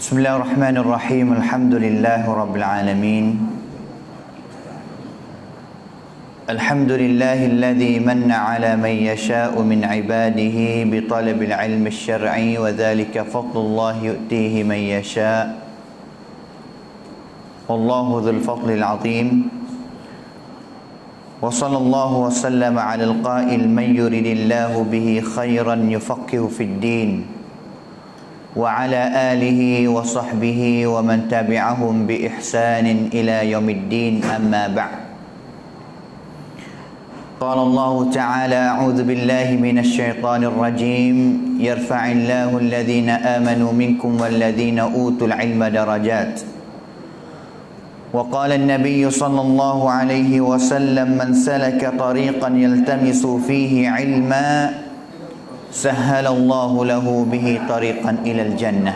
Bismillahirrahmanirrahim. Alhamdulillahirabbil alamin. Alhamdulillahilladzi manna 'ala man yasha'u min 'ibadihi bi talabil 'ilmi asy-syar'i wa dzalika fadlullah yu'tihi man yasha'. Wallahu dzul fadlil 'azim. Wa sallallahu wa sallama 'alal qa'il man yuridillahu bihi khairan yufaqihu fid din. Wa 'ala alihi wa sahbihi wa man tabi'ahum bi ihsanin ila yaumiddin, amma ba'd. قال الله تعالى: أعوذ بالله من الشيطان الرجيم يرفع الله الذين آمنوا منكم والذين أوتوا العلم درجات. وقال النبي صلى الله عليه وسلم: من سلك طريقا يلتمس فيه علما سهل الله له به طريقا إلى الجنة.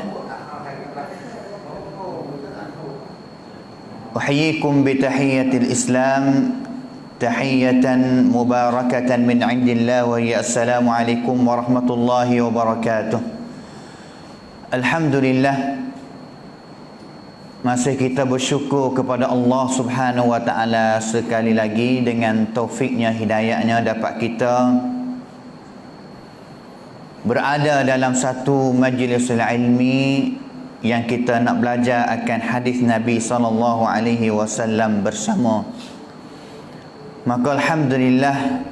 أحييكم بتحية الإسلام tahiyatan mubarakatan min indillah wa hiya assalamu alaikum warahmatullahi wabarakatuh. Alhamdulillah, masih kita bersyukur kepada Allah Subhanahu wa taala sekali lagi dengan taufiknya, hidayahnya dapat kita berada dalam satu majlis ilmi yang kita nak belajar akan hadis Nabi sallallahu alaihi wasallam bersama. Maka alhamdulillah,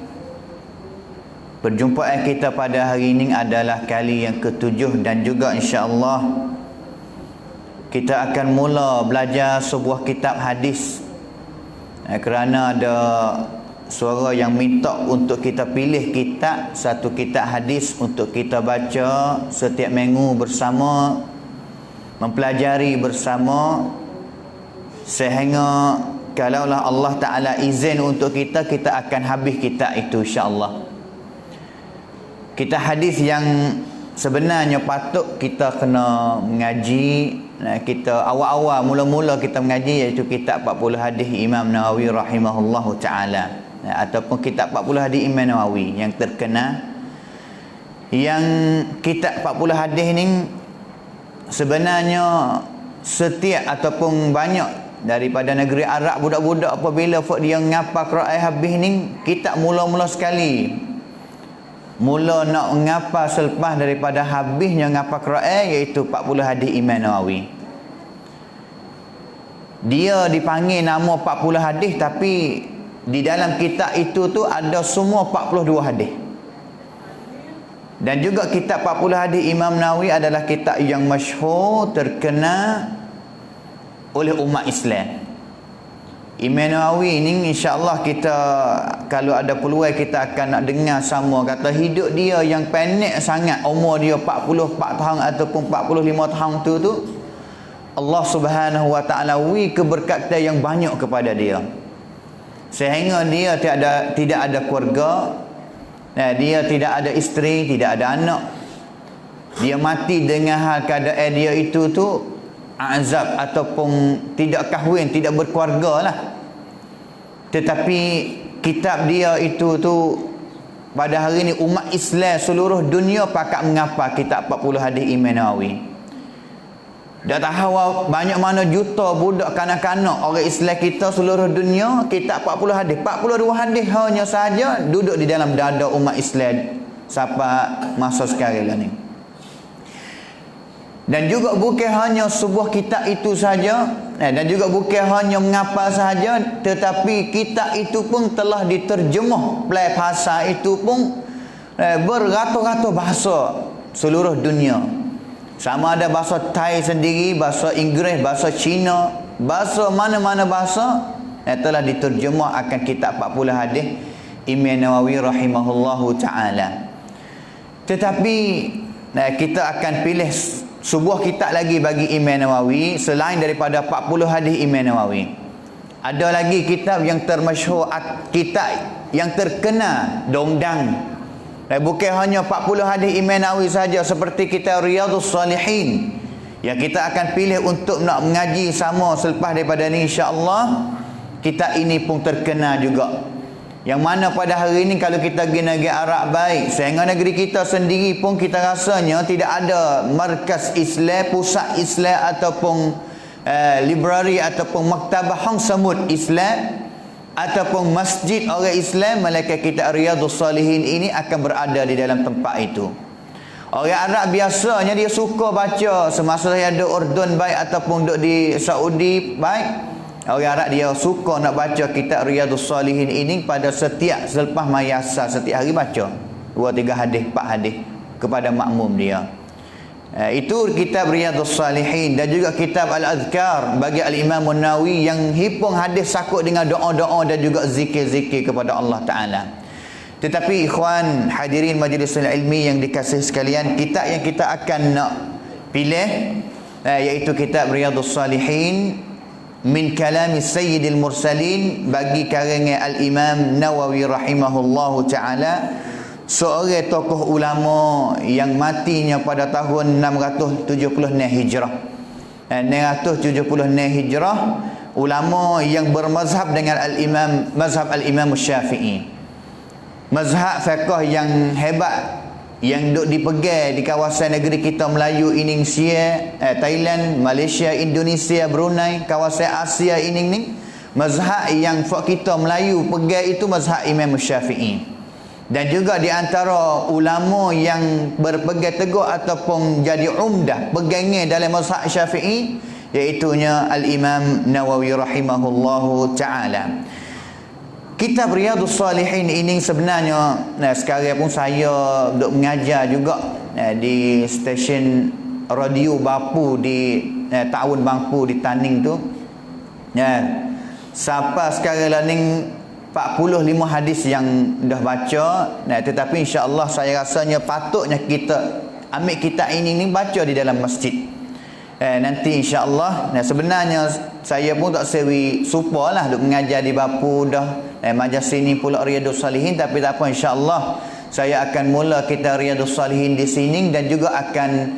perjumpaan kita pada hari ini adalah kali yang ke-7 dan juga insya-Allah kita akan mula belajar sebuah kitab hadis. Kerana ada suara yang minta untuk kita pilih kitab, satu kitab hadis untuk kita baca setiap minggu bersama, mempelajari bersama, sehingga kalaulah Allah Ta'ala izin untuk kita akan habis kitab itu insya-Allah. Kitab hadis yang sebenarnya patut kita kena mengaji. Kita awal-awal mula-mula kita mengaji iaitu kitab 40 hadis Imam Nawawi rahimahullahu taala, ataupun kitab 40 hadis Imam Nawawi yang terkenal. Yang kitab 40 hadis ni sebenarnya setiap ataupun banyak daripada negeri Arab, budak-budak apabila dia ngapa Quran habis ni, kita mula-mula sekali mula nak ngapa selepas daripada habisnya ngapa Quran, iaitu 40 hadis Imam Nawawi. Dia dipanggil nama 40 hadis, tapi di dalam kitab itu tu ada semua 42 hadis. Dan juga kitab 40 hadis Imam Nawawi adalah kitab yang masyhur, terkenal oleh umat Islam. Imam Nawawi ni insya-Allah kita kalau ada peluang kita akan nak dengar sama. Kata hidup dia yang pendek sangat, umur dia 44 tahun ataupun 45 tahun tu Allah Subhanahu wa taala beri keberkatan yang banyak kepada dia. Sehingga dia tidak ada keluarga, dia tidak ada isteri, tidak ada anak. Dia mati dengan hal keadaan dia itu tu azab ataupun tidak kahwin, tidak berkeluarga lah. Tetapi kitab dia itu tu pada hari ini umat Islam seluruh dunia pakat mengapa kitab 40 hadis Imam Nawawi. Dah tahu banyak mana juta budak kanak-kanak orang Islam kita seluruh dunia, kitab 40 hadis, 42 hadis hanya saja duduk di dalam dada umat Islam sampai masa sekarang ni. Dan juga bukan hanya sebuah kitab itu saja, dan juga bukan hanya mengapa saja, tetapi kitab itu pun telah diterjemah oleh bahasa itu pun beratus-ratus bahasa seluruh dunia. Sama ada bahasa Thai sendiri, bahasa Inggeris, bahasa Cina, bahasa mana-mana bahasa telah diterjemah akan kitab 40 hadis Imam Nawawi rahimahullahu ta'ala. Tetapi kita akan pilih sebuah kitab lagi bagi Imam Nawawi selain daripada 40 hadis Imam Nawawi. Ada lagi kitab yang termasyhur, kitab yang terkenal dongdang. Bukan hanya 40 hadis Imam Nawawi saja, seperti kitab Riyadhus Salihin yang kita akan pilih untuk nak mengaji sama selepas daripada ni insya-Allah. Kitab ini pun terkenal juga. Yang mana pada hari ini kalau kita pergi negeri Arab baik, sehingga negeri kita sendiri pun kita rasanya tidak ada markas Islam, pusat Islam ataupun library ataupun maktabah hang semut Islam ataupun masjid orang Islam, melainkan kitab Riyadhus Salihin ini akan berada di dalam tempat itu. Orang Arab biasanya dia suka baca semasa saya duduk Urdun baik ataupun duduk di Saudi baik. Orang Arab dia suka nak baca kitab Riyadhus Salihin ini pada setiap selepas maya asar, setiap hari baca 2-3 hadis, 4 hadis kepada makmum dia. Itu kitab Riyadhus Salihin. Dan juga kitab Al-Azkar bagi Al-Imam An-Nawawi yang hipung hadis sakut dengan doa-doa dan juga zikir-zikir kepada Allah Ta'ala. Tetapi ikhwan hadirin majlis ilmi yang dikasihi sekalian, kitab yang kita akan nak pilih iaitu kitab Riyadhus Salihin min kalami Sayyidil Mursalin bagi karangan Al-Imam Nawawi rahimahullahu ta'ala, seorang tokoh ulama yang matinya pada tahun 676 Hijrah. 676 Hijrah, ulama yang bermazhab dengan Al-Imam, mazhab Al-Imam Syafi'i. Mazhab fiqh yang hebat yang duk dipegang di kawasan negeri kita Melayu ini, Thailand, Malaysia, Indonesia, Brunei, kawasan Asia ini ni, mazhab yang kita Melayu pegang itu mazhab Imam Syafi'i. Dan juga di antara ulama yang berpegang teguh ataupun jadi umdah pegangnya dalam mazhab Syafi'i iaitunya Al-Imam Nawawi rahimahullahu ta'ala. Kitab Riyadhus Salihin ini sebenarnya sekarang pun saya duk mengajar juga di stesen radio Bapu di Ta'awun Bangpu di Taning tu. Sampai sekarang lah ni 45 hadis yang dah baca. Tetapi insya-Allah saya rasanya patutnya kita ambil kitab ini baca di dalam masjid. Nanti insya-Allah. Sebenarnya saya pun tak sewi supa lah duk mengajar di Bapu dah. Majlis ini pula Riyadhus Salihin, tapi tak apa, insya-Allah saya akan mula kitab Riyadhus Salihin di sini dan juga akan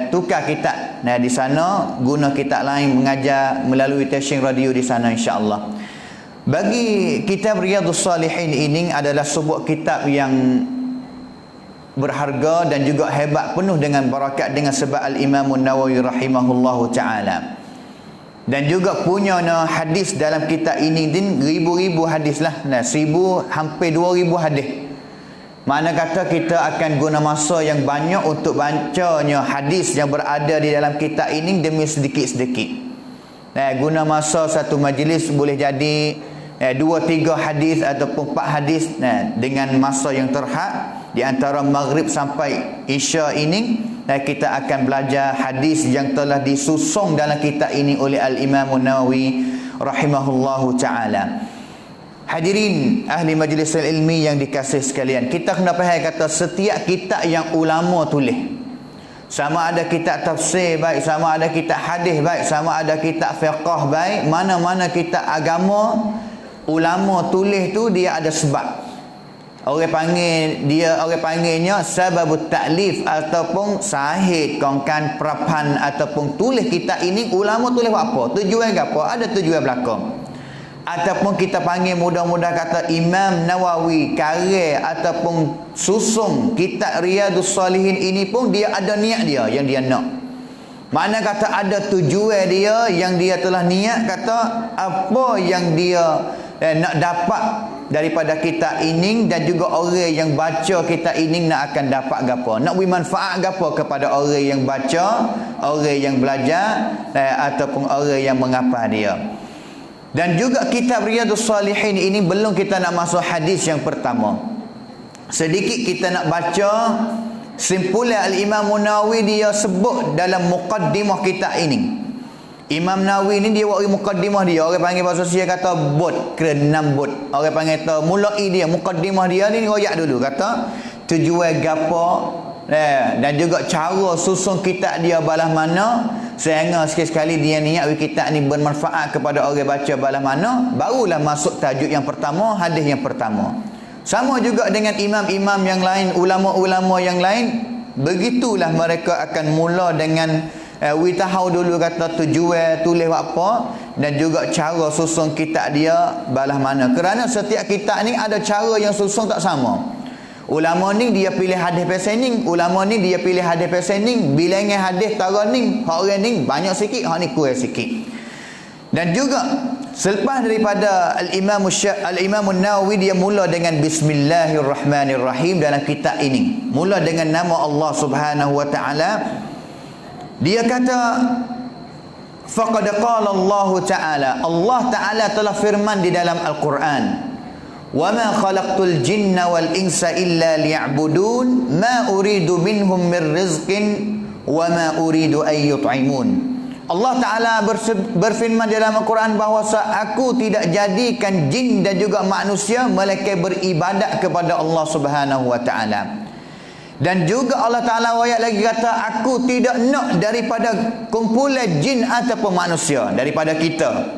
tukar kitab di sana, guna kitab lain mengajar melalui stesen radio di sana insya-Allah. Bagi kitab Riyadhus Salihin ini adalah sebuah kitab yang berharga dan juga hebat, penuh dengan barakat dengan sebab Al-Imam An-Nawawi rahimahullahu ta'ala. Dan juga punya hadis dalam kitab ini din ribu-ribu hadis lah. 1000 hampir 2000 hadis. Mana kata kita akan guna masa yang banyak untuk bacanya hadis yang berada di dalam kitab ini demi sedikit-sedikit. Guna masa satu majlis boleh jadi 2-3 hadis ataupun 4 hadis dengan masa yang terhad di antara maghrib sampai isya ini. Kita akan belajar hadis yang telah disusung dalam kitab ini oleh Al-Imam Nawawi rahimahullahu ta'ala. Hadirin ahli majlis ilmi yang dikasihi sekalian, kita kena faham kata setiap kitab yang ulama tulis, sama ada kitab tafsir baik, sama ada kitab hadis baik, sama ada kitab fiqh baik, mana-mana kitab agama ulama tulis tu dia ada sebab. Orang panggilnya sababut ta'lif ataupun sahih kongkan prapan ataupun tulis kitab ini ulama tulis apa? Tujuan apa? Ada tujuan belakang. Ataupun kita panggil mudah-mudah kata Imam Nawawi karya ataupun susung kitab Riyadhus Salihin ini pun dia ada niat dia yang dia nak. Mana kata ada tujuan dia yang dia telah niat kata apa yang dia nak dapat daripada kitab ini, dan juga orang yang baca kitab ini nak akan dapat gapo, nak beri manfaat gapo kepada orang yang baca, orang yang belajar ataupun orang yang menghafal dia. Dan juga kitab Riyadhus Salihin ini belum kita nak masuk hadis yang pertama, sedikit kita nak baca simpulan Al-Imam Nawawi dia sebut dalam muqaddimah kitab ini. Imam Nawawi ni dia buat muqaddimah dia, orang panggil bahasa Sia kata bot, kena 6 bot. Orang panggil tu mulai dia muqaddimah dia ni royak dulu kata tujuan gapo dan juga cara susun kitab dia balas mana, sehingga sekali-sekali dia niat kitab ni bermanfaat kepada orang baca balas mana, barulah masuk tajuk yang pertama, hadis yang pertama. Sama juga dengan imam-imam yang lain, ulama-ulama yang lain, begitulah mereka akan mula dengan We tahu dulu kata tujuan tulis apa dan juga cara susun kitab dia balah mana. Kerana setiap kitab ni ada cara yang susun tak sama. Ulama ni dia pilih hadis pesening, ulama ni dia pilih hadis pesening, bilangan hadis tara ni, hak orang ni banyak sikit, hak ni kurang sikit. Dan juga selepas daripada Al-Imam An-Nawawi dia mula dengan Bismillahirrahmanirrahim dalam kitab ini. Mula dengan nama Allah Subhanahu wa taala. Dia kata faqad qala Allah taala, Allah taala telah firman di dalam Al-Quran, wa ma khalaqtul jinna wal insa illa liya'budun ma uridu minhum min rizqin wa ma uridu an yut'imun. Allah taala berfirman dalam Al-Quran bahawa aku tidak jadikan jin dan juga manusia melainkan beribadat kepada Allah Subhanahu wa taala. Dan juga Allah Ta'ala ayat lagi kata, aku tidak nak daripada kumpulan jin ataupun manusia, daripada kita.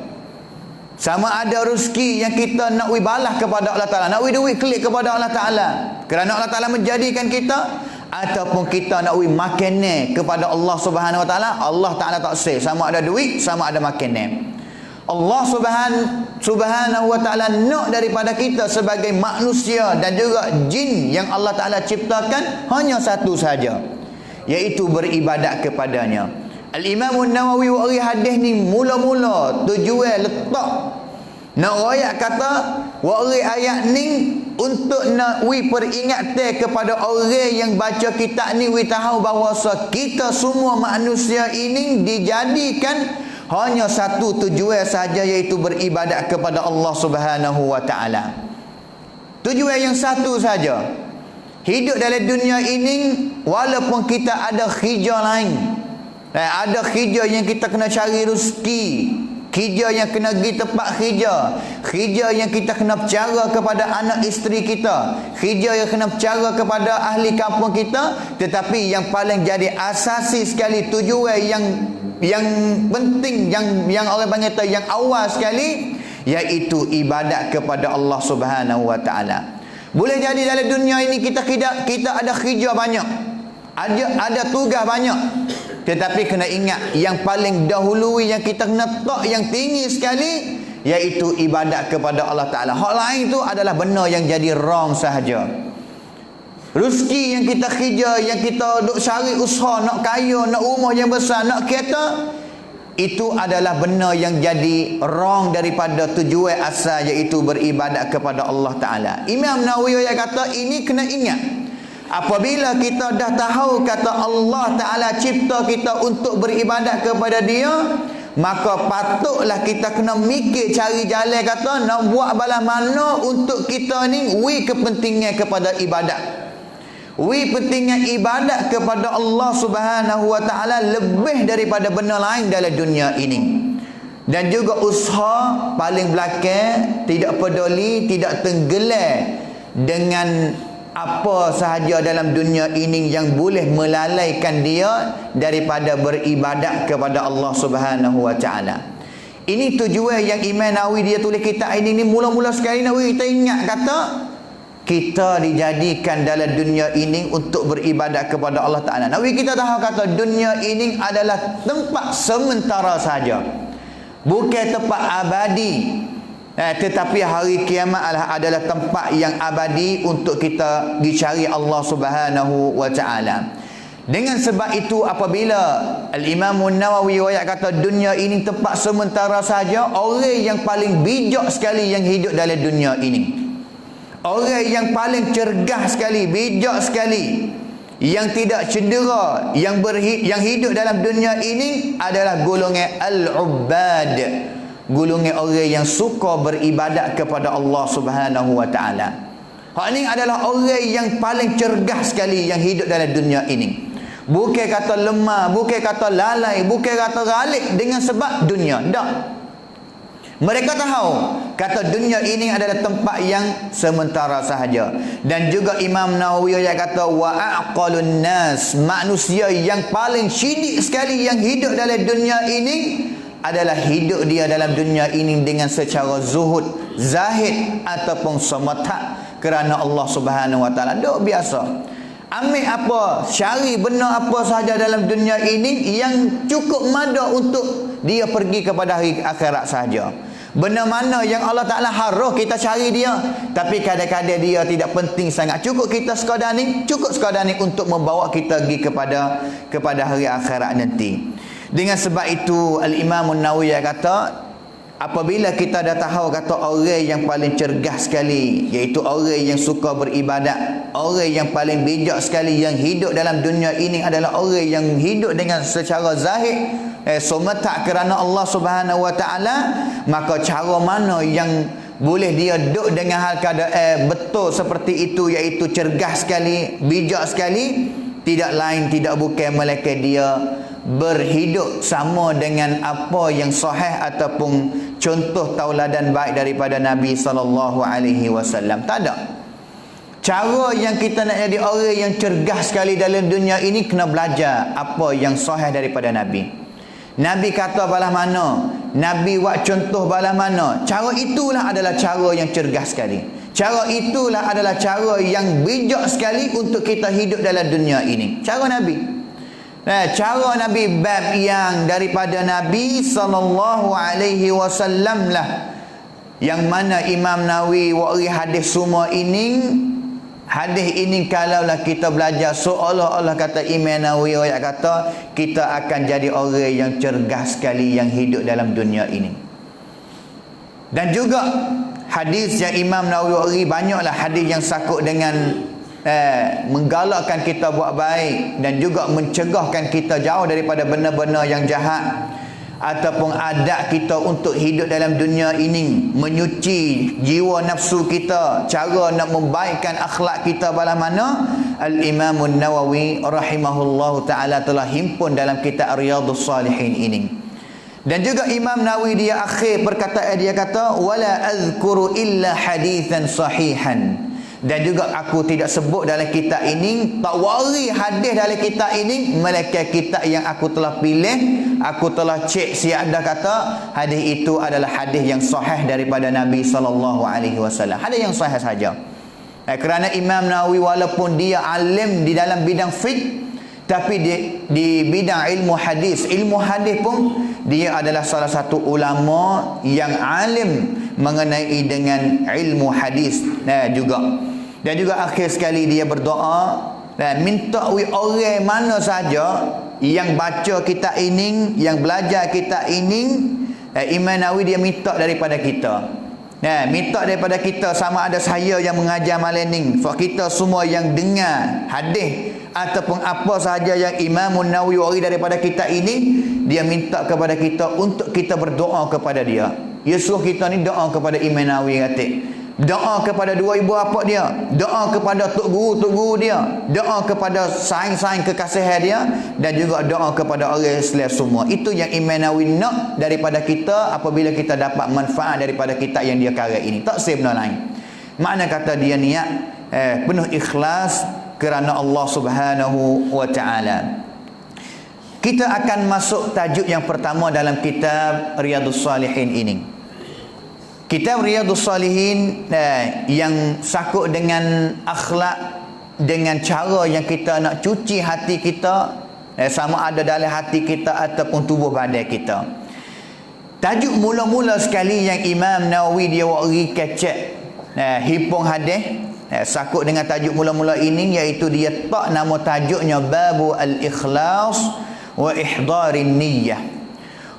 Sama ada rezeki yang kita nak balas kepada Allah Ta'ala, nak duit klik kepada Allah Ta'ala, kerana Allah Ta'ala menjadikan kita, ataupun kita nak makanan kepada Allah Subhanahu Wa Ta'ala, Allah Ta'ala tak say sama ada duit, sama ada makanan. Allah Subhanahu Wa Ta'ala nak daripada kita sebagai manusia dan juga jin yang Allah Ta'ala ciptakan hanya satu saja, iaitu beribadat kepadanya. Al-Imam An-Nawawi wari hadis ni mula-mula tujuan letak nak ayat kata wari ayat ni untuk nak peringatan kepada orang yang baca kitab ni, tahu bahawa kita semua manusia ini dijadikan hanya satu tujuan saja, iaitu beribadat kepada Allah Subhanahu wa taala. Tujuan yang satu saja. Hidup dalam dunia ini walaupun kita ada kerja lain. Ada kerja yang kita kena cari rezeki, kerja yang kena pergi tempat kerja, kerja yang kita kena bercara kepada anak isteri kita, kerja yang kena bercara kepada ahli kampung kita, tetapi yang paling jadi asasi sekali, tujuan yang penting, yang orang panggil yang awal sekali, iaitu ibadat kepada Allah Subhanahu wa taala. Boleh jadi dalam dunia ini kita ada kerja banyak, ada tugas banyak, tetapi kena ingat yang paling dahulu yang kita kena letak yang tinggi sekali, iaitu ibadat kepada Allah Ta'ala. Hak lain itu adalah benda yang jadi wrong sahaja. Rezeki yang kita kerja, yang kita duk cari usaha, nak kaya, nak rumah yang besar, nak kereta, itu adalah benda yang jadi wrong daripada tujuan asal, iaitu beribadat kepada Allah Ta'ala. Imam Nawawi yang kata ini kena ingat. Apabila kita dah tahu kata Allah Ta'ala cipta kita untuk beribadat kepada dia, maka patutlah kita kena mikir cari jalan kata nak buat balas mana untuk kita ni kepentingan kepada ibadat. Pentingnya ibadat kepada Allah Subhanahu wa taala lebih daripada benda lain dalam dunia ini. Dan juga usaha paling belakang, tidak peduli, tidak tenggelam dengan apa sahaja dalam dunia ini yang boleh melalaikan dia daripada beribadat kepada Allah Subhanahu wa taala. Ini tujuan yang Imam Nawawi dia tulis kitab ini mula-mula sekali Nawawi kita ingat kata kita dijadikan dalam dunia ini untuk beribadat kepada Allah Ta'ala. Nabi kita tahu kata dunia ini adalah tempat sementara saja, bukan tempat abadi. Tetapi hari kiamat adalah tempat yang abadi untuk kita dicari Allah Subhanahu wa Ta'ala. Dengan sebab itu apabila Al-Imam An-Nawawi ayat kata dunia ini tempat sementara saja, orang yang paling bijak sekali yang hidup dalam dunia ini, orang yang paling cergas sekali, bijak sekali, yang tidak cedera, yang hidup dalam dunia ini adalah golongan al-ubbad, golongan orang yang suka beribadat kepada Allah Subhanahu wa taala. Hak ni adalah orang yang paling cergas sekali yang hidup dalam dunia ini. Bukan kata lemah, bukan kata lalai, bukan kata galik dengan sebab dunia. Tak. Mereka tahu kata dunia ini adalah tempat yang sementara sahaja. Dan juga Imam Nawawi yang kata wa aqalun nas, manusia yang paling cerdik sekali yang hidup dalam dunia ini adalah hidup dia dalam dunia ini dengan secara zuhud, zahid ataupun semata kerana Allah Subhanahu wa taala. Dok biasa. Ambil apa, cari benda apa sahaja dalam dunia ini yang cukup mada untuk dia pergi kepada hari akhirat sahaja. Benda mana yang Allah Ta'ala haruh kita cari dia, tapi kadang-kadang dia tidak penting sangat. Cukup kita sekadar ni, cukup sekadar ni untuk membawa kita pergi kepada hari akhirat nanti. Dengan sebab itu Al-Imam An-Nawawi kata, apabila kita dah tahu kata orang yang paling cergas sekali iaitu orang yang suka beribadat, orang yang paling bijak sekali yang hidup dalam dunia ini adalah orang yang hidup dengan secara zahir semata kerana Allah Subhanahu Wa Taala, maka cara mana yang boleh dia duduk dengan hal keadaan betul seperti itu, iaitu cergas sekali, bijak sekali, tidak lain tidak bukan melainkan dia berhidup sama dengan apa yang sahih ataupun contoh tauladan baik daripada Nabi SAW. Tak ada. Cara yang kita nak jadi orang yang cergas sekali dalam dunia ini, kena belajar apa yang sahih daripada Nabi. Nabi kata balah mana, Nabi buat contoh balah mana, cara itulah adalah cara yang cergas sekali. Cara itulah adalah cara yang bijak sekali untuk kita hidup dalam dunia ini. Cara Nabi. Cara Nabi bab yang daripada Nabi SAW lah, yang mana Imam Nawawi wari hadis semua ini. Hadis ini kalaulah kita belajar seolah-olah kata Imam Nawawi kata kita akan jadi orang yang cergas sekali yang hidup dalam dunia ini. Dan juga hadis yang Imam Nawawi banyaklah hadis yang sakut dengan menggalakkan kita buat baik dan juga mencegahkan kita jauh daripada benda-benda yang jahat, ataupun adab kita untuk hidup dalam dunia ini, menyuci jiwa nafsu kita, cara nak membaikkan akhlak kita bala mana. Al-Imam An-Nawawi rahimahullahu ta'ala telah himpun dalam kitab Riyadhus Salihin ini. Dan juga Imam Nawawi dia akhir perkataan dia kata, wala azkuru illa hadithan sahihan. Dan juga aku tidak sebut dalam kitab ini, tak wari hadis dalam kitab ini, melainkan kitab yang aku telah pilih, aku telah cek siap dah kata hadis itu adalah hadis yang sahih daripada Nabi SAW. Hadis yang sahih saja. Kerana Imam Nawawi walaupun dia alim di dalam bidang fiqh, tapi di bidang ilmu hadis pun dia adalah salah satu ulama yang alim mengenai dengan ilmu hadis juga. Dan juga akhir sekali dia berdoa dan minta orang mana saja yang baca kitab ini, yang belajar kitab ini, Imam Nawawi dia minta daripada kita. Minta daripada kita, sama ada saya yang mengajar malam ni, kita semua yang dengar hadis ataupun apa sahaja yang Imam Nawawi wari daripada kitab ini, dia minta kepada kita untuk kita berdoa kepada dia. Dia suruh kita ni doa kepada Imam Nawawi kata. Doa kepada dua ibu bapa dia, doa kepada tok guru dia, doa kepada saing-saing kekasih dia, dan juga doa kepada orang Islam semua. Itu yang Imam Nawawi nak daripada kita apabila kita dapat manfaat daripada kitab yang dia karang ini. Tak save benda lain. Makna kata dia niat penuh ikhlas kerana Allah Subhanahu wa taala. Kita akan masuk tajuk yang pertama dalam kitab Riyadhus Salihin ini. Kitab Riyadhus Salihin yang sakut dengan akhlak, dengan cara yang kita nak cuci hati kita, sama ada dalam hati kita ataupun tubuh badan kita. Tajuk mula-mula sekali yang Imam Nawawi dia wari kecek hipung hadis sakut dengan tajuk mula-mula ini, iaitu dia tak nama tajuknya Babu al-Ikhlas wa Ihdarin Niyyah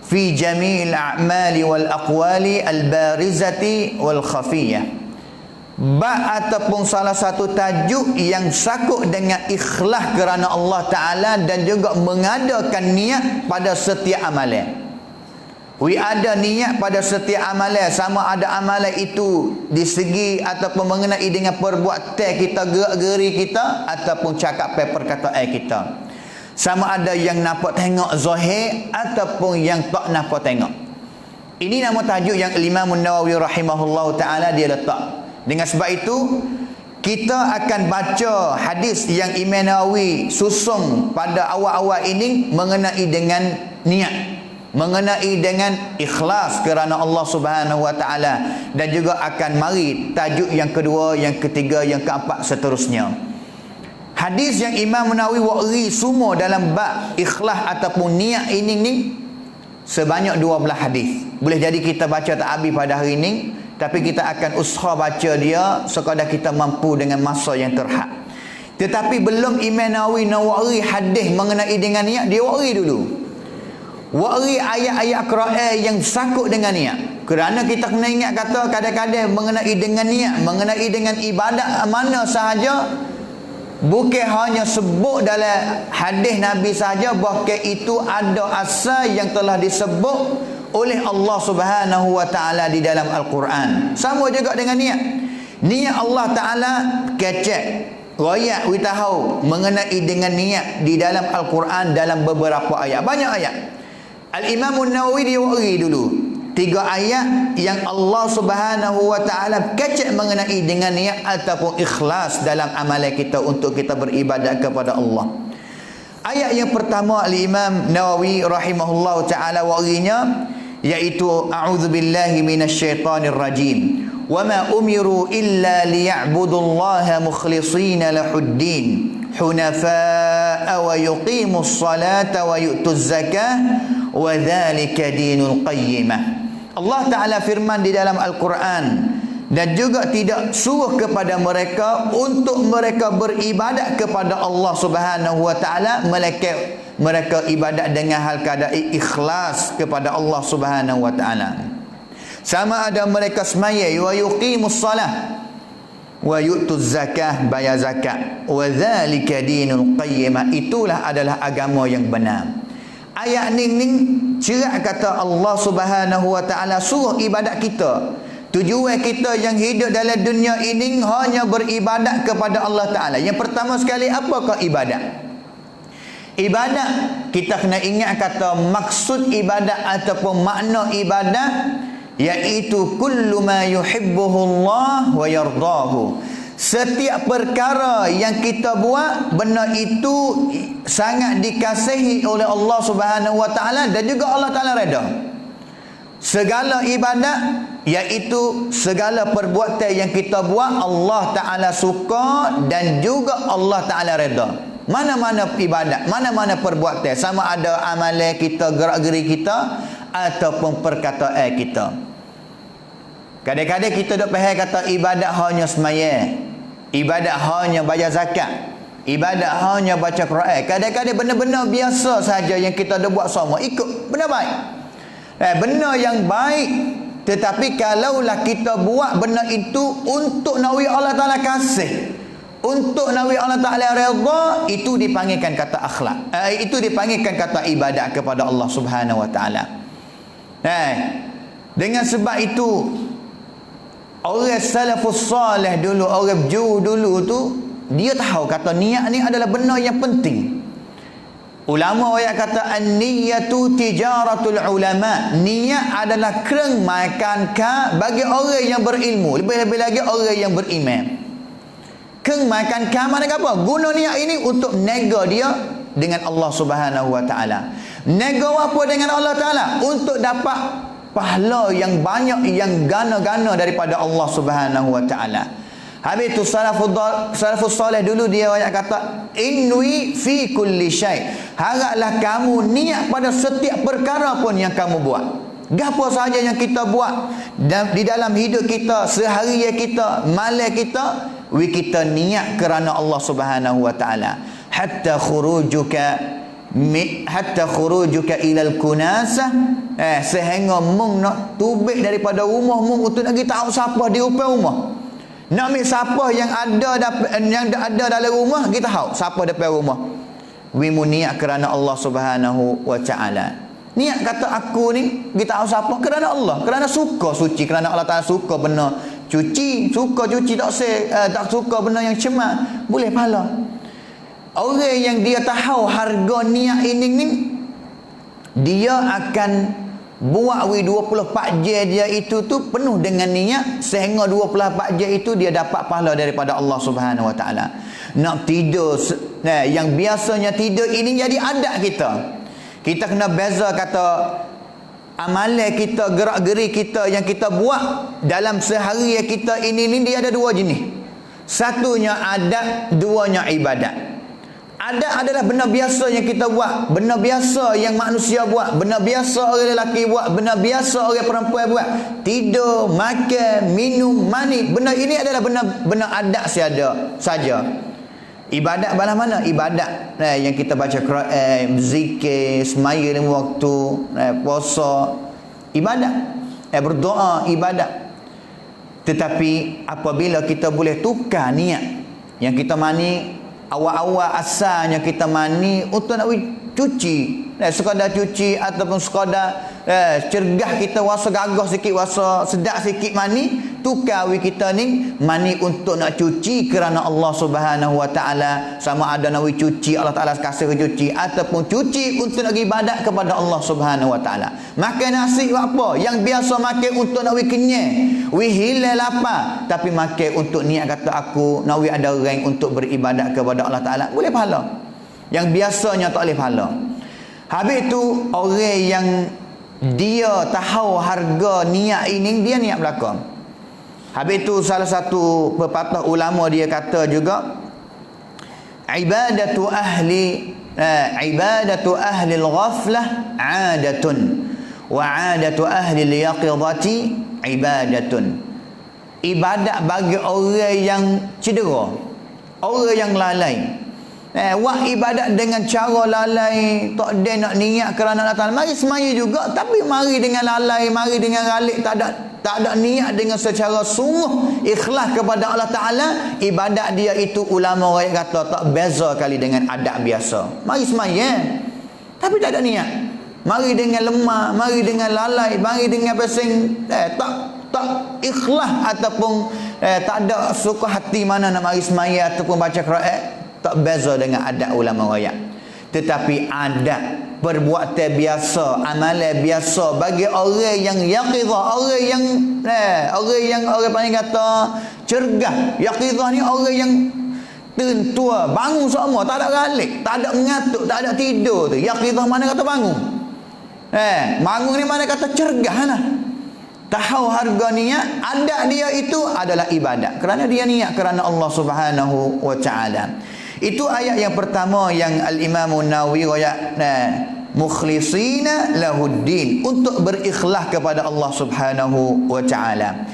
fi jami'il a'mali wal aqwali al-barizati wal khafiyah. Ataupun salah satu tajuk yang sakut dengan ikhlas kerana Allah Ta'ala dan juga mengadakan niat pada setiap amalan. Ada niat pada setiap amalan, sama ada amalan itu di segi ataupun mengenai dengan perbuatan kita, gerak-geri kita ataupun cakap perkataan kita. Sama ada yang nampak tengok zahir ataupun yang tak nampak tengok. Ini nama tajuk yang Imam Nawawi rahimahullahu ta'ala dia letak. Dengan sebab itu kita akan baca hadis yang Imam Nawawi susung pada awal-awal ini mengenai dengan niat, mengenai dengan ikhlas kerana Allah Subhanahu wa taala, dan juga akan mari tajuk yang kedua, yang ketiga, yang keempat seterusnya. Hadis yang Imam Nawawi wa'ri semua dalam bab ikhlas ataupun niat ini ni sebanyak 12 hadis. Boleh jadi kita baca tak habis pada hari ini, tapi kita akan usaha baca dia sekadar kita mampu dengan masa yang terhad. Tetapi belum Imam Nawawi nak wa'ri hadis mengenai dengan niat, dia wa'ri dulu. Wa'ri ayat-ayat Quran yang sakut dengan niat. Kerana kita kena ingat kata kadang-kadang mengenai dengan niat, mengenai dengan ibadat mana sahaja, bukan hanya sebut dalam hadis Nabi saja, bahkan itu ada asal yang telah disebut oleh Allah Subhanahu wa taala di dalam Al-Quran. Sama juga dengan niat. Niat Allah taala kecek royak we tahu mengenai dengan niat di dalam Al-Quran dalam beberapa ayat. Banyak ayat. Al-Imam Nawawi dia wari dulu 3 ayat yang Allah Subhanahu wa taala kecek mengenai dengan niat ataupun ikhlas dalam amalan kita untuk kita beribadat kepada Allah. Ayat yang pertama Al-Imam Nawawi rahimahullahu taala warinya iaitu a'udzubillahi minasyaitonir rajim. Wama umiru illa liya'budullaha mukhlishina lahuddin hunafa'a wa yuqimus salata wa yu'tuz zakah wa dzalika dinul qayyimah. Allah Ta'ala firman di dalam Al-Quran, dan juga tidak suruh kepada mereka untuk mereka beribadat kepada Allah Subhanahu wa Ta'ala, mereka ibadat dengan hal keadaan ikhlas kepada Allah Subhanahu wa Ta'ala. Sama ada mereka semaya wa yuqimus salah wa yu'tuz zakah, bayar zakat, wa dzalika dinul qayyimah, itulah adalah agama yang benar. Ayat ni cerak kata Allah Subhanahu wa taala suruh ibadat kita. Tujuan kita yang hidup dalam dunia ini hanya beribadat kepada Allah Taala. Yang pertama sekali, apakah ibadat? Ibadat, kita kena ingat kata maksud ibadat ataupun makna ibadat iaitu kullu ma yuhibbuhu Allah wa yardahu. Setiap perkara yang kita buat, benda itu sangat dikasihi oleh Allah Subhanahu wa taala dan juga Allah Taala redha. Segala ibadat iaitu segala perbuatan yang kita buat Allah Taala suka dan juga Allah Taala redha. Mana-mana ibadat, mana-mana perbuatan, sama ada amalan kita, gerak-geri kita ataupun perkataan kita. Kadang-kadang kita dok faham kata ibadat hanya sembahyang, ibadat hanya bayar zakat, ibadat hanya baca Quran. Kadang-kadang benda-benda biasa saja yang kita dah buat semua ikut benda baik. Benda yang baik, tetapi kalaulah kita buat benda itu untuk nawi Allah Taala kasih, untuk nawi Allah Taala redha, itu dipanggilkan kata akhlak. Itu dipanggilkan kata ibadat kepada Allah Subhanahu wa taala. Dengan sebab itu orang salafus salih dulu, orang dulu tu, dia tahu kata niat ni adalah benda yang penting. Ulama yang kata an-niyatu tijaratul ulama. Niat adalah kereng makan bagi orang yang berilmu, lebih-lebih lagi orang yang beriman. Kereng makan mana apa? Guna niat ini untuk nego dia dengan Allah Subhanahu wa taala. Nego apa dengan Allah Taala? Untuk dapat pahala yang banyak, yang gana-gana daripada Allah Subhanahu wa taala. Habis tu salafus salih dulu dia banyak kata inwi fi kulli syai. Haraplah kamu niat pada setiap perkara pun yang kamu buat. Gapo sahaja yang kita buat di dalam hidup kita, seharian kita, malam kita, kita niat kerana Allah Subhanahu wa taala. Hatta khurujuka ilal kunasah, sehingga mung nak tubik daripada rumah mung untuk nak tahu siapa di depan rumah. Nak ambil siapa yang ada dalam rumah, kita tahu siapa depan rumah. Wimu niat kerana Allah Subhanahu wa taala. Niat kata aku ni kita tahu siapa kerana Allah, kerana suka suci, kerana Allah Taala suka benda cuci, suka cuci, tak suka benda yang cemar, boleh pahala. Orang yang dia tahu harga niat ini ni, dia akan buat 24 jam dia itu tu penuh dengan niat, sehingga 24 jam itu dia dapat pahala daripada Allah Subhanahu wa taala. Nak tidur yang biasanya tidur ini jadi adat kita. Kita kena beza kata amalan kita, gerak-geri kita yang kita buat dalam sehari kita ini dia ada dua jenis. Satunya adat, duanya ibadat. Adat adalah benda biasa yang kita buat, benda biasa yang manusia buat, benda biasa orang lelaki buat, benda biasa orang perempuan buat. Tidur, makan, minum, mandi. Benda ini adalah benda adat saja. Ibadat balas mana? Ibadat yang kita baca Quran, zikir, semaya 5 waktu, puasa, ibadat. Berdoa, ibadat. Tetapi apabila kita boleh tukar niat, yang kita mani awal-awal asalnya kita mani untuk nak cuci, sekadar cuci ataupun sekadar cergah kita wasa gagah sikit, wasa sedap sikit mani, tukar kita ni mani untuk nak cuci kerana Allah Subhanahu Wa Taala, sama ada nak cuci Allah Taala kasih cuci ataupun cuci untuk nak ibadat kepada Allah Subhanahu Wa Taala. Makan nasi apa yang biasa makan untuk nak kenyang, hilal lapar, tapi makan untuk niat kata aku nak ada orang untuk beribadat kepada Allah Taala, boleh pahala. Yang biasanya tak boleh pahala. Habis tu orang yang dia tahu harga niat ini, dia niat belakang. Habis tu salah satu pepatah ulama dia kata juga, ibadatu ahli al-ghaflah adatun wa adatu ahli al-yaqidhati ibadatun. Ibadat bagi orang yang cedera, orang yang lalai. Buat ibadat dengan cara lalai, tak ada nak niat kerana Allah Ta'ala. Mari semaya juga, tapi mari dengan lalai, mari dengan ralik, tak ada niat dengan secara sungguh ikhlas kepada Allah Ta'ala. Ibadat dia itu ulama orang kata tak beza kali dengan adat biasa. Mari semaya, tapi tak ada niat. Mari dengan lemah, mari dengan lalai, mari dengan pesing, tak ikhlas ataupun tak ada suka hati mana nak mari semaya ataupun baca Quran. Tak beza dengan adat ulama raya. Tetapi adat, perbuatan biasa, amalan biasa bagi orang yang yaqidhah, orang panggil kata cergah. Yaqidhah ni orang yang tentua, bangun semua, tak ada galik, tak ada mengatuk, tak ada tidur tu. Yaqidhah mana kata bangun? Bangun ni mana kata cergah lah. Tahu harga niat, adat dia itu adalah ibadat. Kerana dia niat kerana Allah Subhanahu Wa Taala. Itu ayat yang pertama yang Al-Imam Nawawi royak, mukhlisina lahuddin, untuk berikhlas kepada Allah Subhanahu Wa Taala.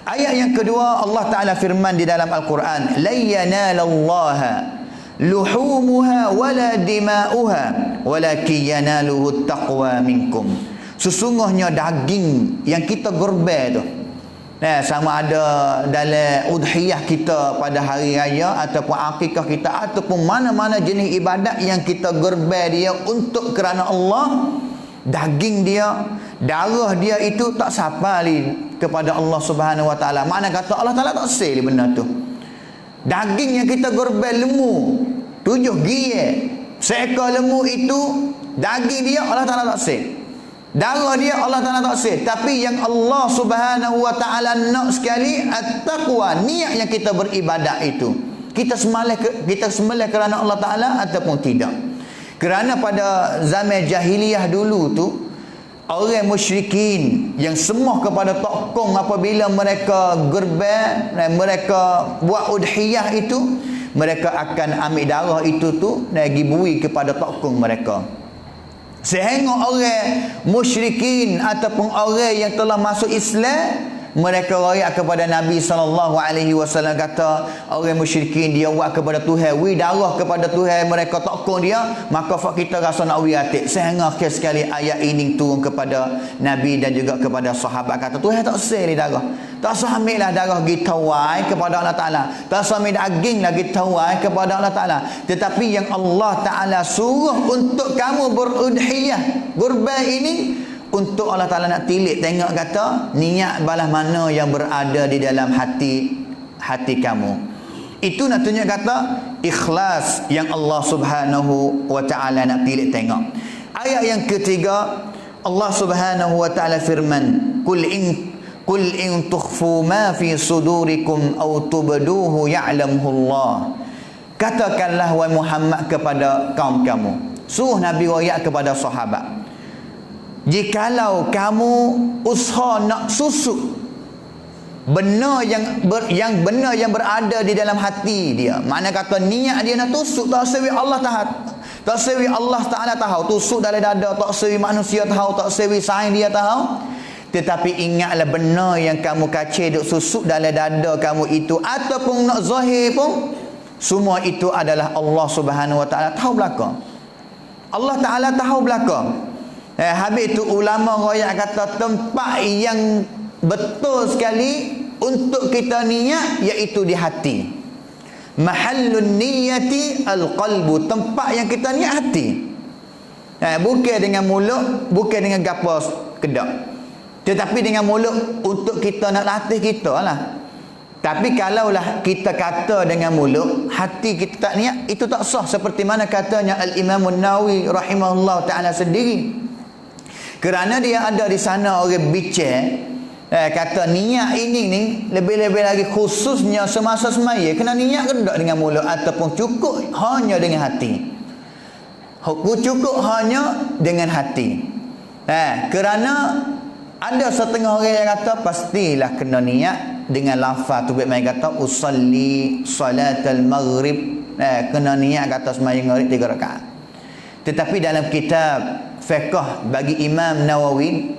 Ayat yang kedua, Allah Taala firman di dalam Al-Quran, la yanalallaha luhumuha wala dima'uha walakin yanaluhu taqwa minkum. Sesungguhnya daging yang kita gorban tu, sama ada dalam udhiyah kita pada hari raya ataupun akikah kita ataupun mana-mana jenis ibadat yang kita gorban dia untuk kerana Allah, daging dia, darah dia itu tak sapali kepada Allah Subhanahu Wa Taala. Mana kata Allah Taala tak sel benda tu. Daging yang kita gorban lembu 7 giyek, seekor lembu itu daging dia Allah Taala tak sel. Darah dia Allah Ta'ala tak sel. Tapi yang Allah Subhanahu Wa Ta'ala nak sekali at-taqwa, niat yang kita beribadat itu. Kita sembelih kerana Allah Ta'ala ataupun tidak. Kerana pada zaman jahiliyah dulu tu, orang musyrikin yang sembah kepada tokong, apabila mereka gerban, mereka buat udhiyah itu, mereka akan ambil darah itu tu dan gibui kepada tokong mereka. Sehingga orang musyrikin ataupun orang yang telah masuk Islam, mereka royak kepada Nabi SAW kata, orang musyrikin dia buat kepada Tuhan, darah kepada Tuhan, mereka tokong dia, maka kita rasa nak atik. Sehingga sekali ayat ini turun kepada Nabi dan juga kepada sahabat, kata Tuhan tak sel darah, tak usah ambil lah darah kita wai kepada Allah Ta'ala, tak usah ambil daging lagi tawai kepada Allah Ta'ala. Tetapi yang Allah Ta'ala suruh untuk kamu berudhiyah, kurban ini, untuk Allah Ta'ala nak tilik, tengok kata niat balas mana yang berada di dalam hati kamu. Itu nak tunjuk kata ikhlas yang Allah Subhanahu Wa Ta'ala nak tilik tengok. Ayat yang ketiga, Allah Subhanahu Wa Ta'ala firman, Qul in tukhfu ma fi sudurikum aw tubduhu ya'lamuhu Allah. Katakanlah wahai Muhammad kepada kaum kamu. Suruh Nabi royak kepada sahabat, jikalau kamu usaha nak susuk benar yang benar yang berada di dalam hati dia. Mana kata niat dia nak tusuk tak sewi Allah tak sewi Allah Taala tahu, tusuk dalam dada tak sewi manusia tahu, tak sewi sains dia tahu. Tetapi ingatlah benar yang kamu kacir duk susuk dalam dada kamu itu ataupun nak zahir pun, semua itu adalah Allah Subhanahu Wa Taala tahu belaka. Allah Taala tahu belaka. Habis itu ulama royak kata tempat yang betul sekali untuk kita niat iaitu di hati. Mahallun niyati al-qalbu, tempat yang kita niat hati. Bukan dengan mulut, bukan dengan gapas kedak. Tetapi dengan mulut untuk kita nak latih kita lah. Tapi kalaulah kita kata dengan mulut, hati kita tak niat, itu tak sah. Seperti mana katanya Al-Imam An-Nawawi rahimahullah ta'ala sendiri. Kerana dia ada di sana orang bicar, kata niat ini ni lebih-lebih lagi khususnya semasa semaya, kena niat ke tak dengan mulut ataupun cukup hanya dengan hati. Cukup hanya dengan hati. Kerana ada setengah orang yang kata pastilah kena niat dengan lafaz tu. Baik kata usalli salatal maghrib, kena niat kata sembahyang maghrib 3 rakaat. Tetapi dalam kitab fiqh bagi Imam Nawawi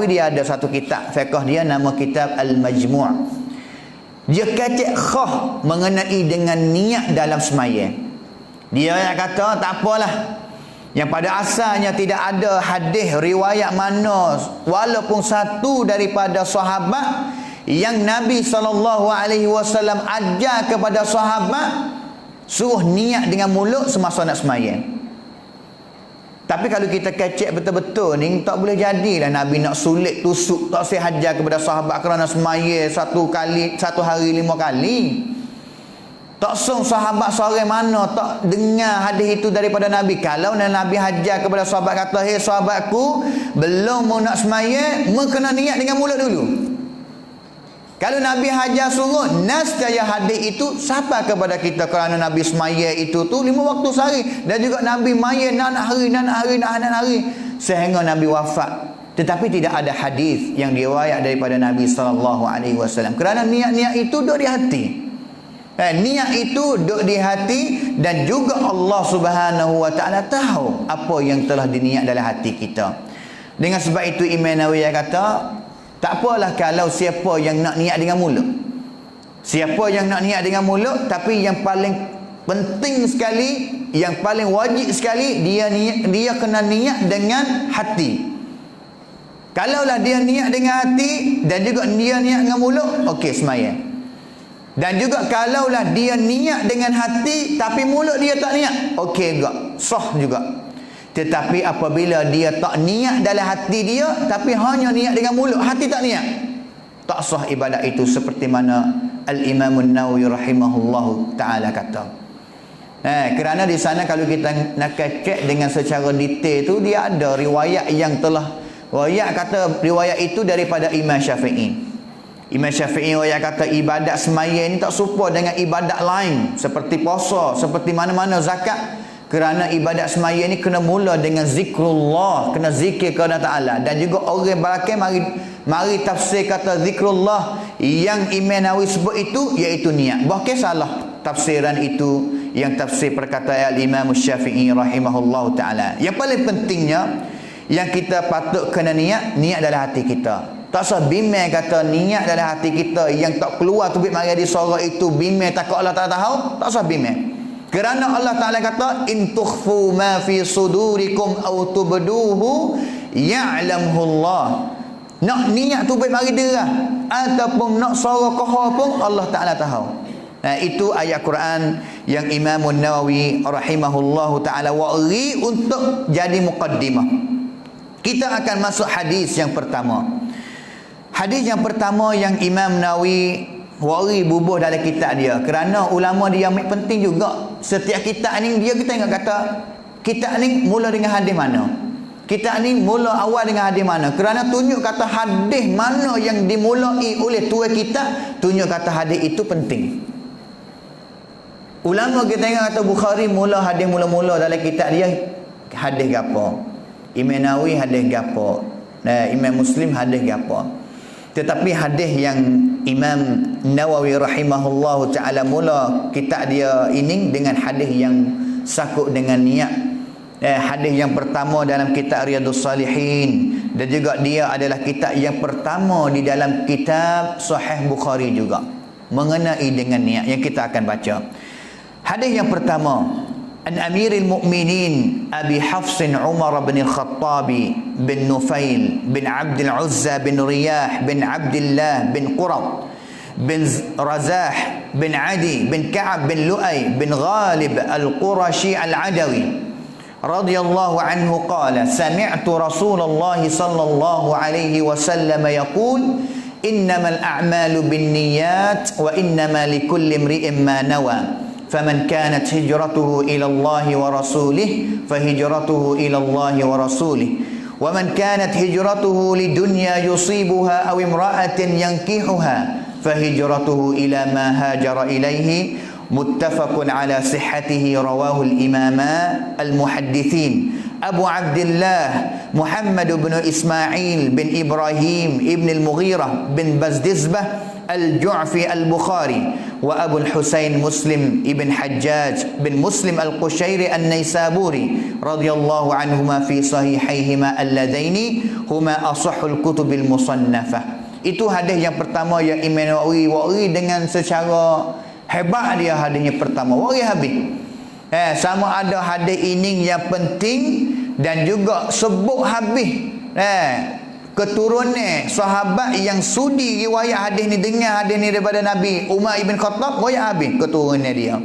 dia ada satu kitab fiqh dia, nama kitab Al-Majmu'. Dia kacik khah mengenai dengan niat dalam sembahyang. Dia yang kata tak apalah, yang pada asalnya tidak ada hadis riwayat mana walaupun satu daripada sahabat yang Nabi SAW ajar kepada sahabat suruh niat dengan mulut semasa nak sembahyang. Tapi kalau kita kecek betul-betul ni, tak boleh jadilah Nabi nak sulit tusuk, tak saya hajar kepada sahabat kerana semaya satu hari 5 kali. Tak song sahabat seorang mana tak dengar hadis itu daripada Nabi. Kalau Nabi hajar kepada sahabat kata, "Hei sahabatku, belum mau nak semaya, kena niat dengan mulut dulu." Kalau Nabi hajar suruh, nascaya hadis itu sampai kepada kita kerana Nabi semaya itu tu 5 waktu sehari, dan juga Nabi maya nak hari sehingga Nabi wafat. Tetapi tidak ada hadis yang diriwayat daripada Nabi SAW. Kerana niat-niat itu duduk di hati. Niat itu duduk di hati, dan juga Allah Subhanahu Wa Taala tahu apa yang telah diniat dalam hati kita. Dengan sebab itu Imam Nawawi kata, tak apalah kalau siapa yang nak niat dengan mulut. Siapa yang nak niat dengan mulut, tapi yang paling penting sekali, yang paling wajib sekali, dia kena niat dengan hati. Kalaulah dia niat dengan hati dan juga dia niat dengan mulut, okey sembahyang. Dan juga kalaulah dia niat dengan hati tapi mulut dia tak niat, okey juga, sah juga. Tetapi apabila dia tak niat dalam hati dia tapi hanya niat dengan mulut, hati tak niat, tak sah ibadat itu, seperti mana Al-Imam An-Nawawi rahimahullahu ta'ala kata. Kerana di sana kalau kita nak cek dengan secara detail tu, dia ada riwayat yang telah riwayat itu daripada Imam Syafi'i. Imam Syafi'i riwayat kata ibadat semaya ni tak serupa dengan ibadat lain seperti puasa, seperti mana-mana zakat. Kerana ibadat semaya ni kena mula dengan zikrullah, kena zikir kepada Ta'ala. Dan juga orang belakang mari tafsir kata zikrullah yang Imam Nawawi sebut itu iaitu niat. Bahkan salah tafsiran itu yang tafsir perkataan Imam Syafi'i rahimahullahu ta'ala. Yang paling pentingnya yang kita patut kena niat dalam hati kita. Tak usah bimbang kata niat dalam hati kita yang tak keluar tu mari di suara itu bimbang takut Allah Ta'ala tahu, tak usah bimbang. Kerana Allah Ta'ala kata, in tukhfu ma fi sudurikum aw tubduhu ya'lamhu Allah. Nak niat tu baik mari derah ataupun nak suara qahar pun Allah Ta'ala tahu. Itu ayat Quran yang Imam Nawawi rahimahullahu ta'ala wa'ri untuk jadi muqaddimah. Kita akan masuk hadis yang pertama. Hadis yang pertama yang Imam Nawawi wari bubuh dalam kitab dia, kerana ulama dia ambil penting juga. Setiap kitab ni kita ingat kata kitab ni mula dengan hadis mana, kitab ni mula awal dengan hadis mana. Kerana tunjuk kata hadis mana yang dimulai oleh tuan kitab, tunjuk kata hadis itu penting. Ulama kita ingat kata Bukhari mula hadis mula-mula dalam kitab dia hadis gapo, Imam Nawawi hadis gapo, Imam Muslim hadis gapo. Tetapi hadis yang Imam Nawawi rahimahullahu ta'ala mula kitab dia ini dengan hadis yang sakut dengan niat. Hadis yang pertama dalam kitab Riyadhus Salihin, dan juga dia adalah kitab yang pertama di dalam kitab Sahih Bukhari juga mengenai dengan niat yang kita akan baca. Hadis yang pertama, an Amiril Mu'minin Abi Hafsin Umar bin Al-Khattab bin Nufail bin Abdul Uzza bin Riyah bin Abdullah bin Qurab bin Razah bin Adi bin Ka'ab bin Lu'ay bin Ghalib Al-Qurashi Al-Adawi radhiyallahu anhu qala sami'tu Rasulullah sallallahu alaihi wasallam yaqul innamal a'malu binniyat wa innama likulli imri'in ma nawa فمن كانت هجرته إلى الله ورسوله فهجرته إلى الله ورسوله ومن كانت هجرته لدنيا يصيبها أو امرأة ينكحها فهجرته إلى ما هاجر إليه متفق على صحته رواه الإمامان المحدثين أبو عبد الله محمد بن إسماعيل بن إبراهيم ابن المغيرة بن بزدزبة الجعفي البخاري وأبو الحسين مسلم ابن حجاج بن مسلم القشيري النيسابوري رضي الله عنهما في صحيحيهما اللذين هما أصح الكتب المصنفة. Itu hadis yang pertama yang Imam Nawawi wari dengan secara hebat dia hadisnya pertama. Wari habis. Sama ada hadis ini yang penting dan juga sebut habis. Keturunan sahabat yang sudi riwayat hadis ni, dengar hadis ni daripada Nabi Umar ibn Khattab, riwayat habis keturunan dia.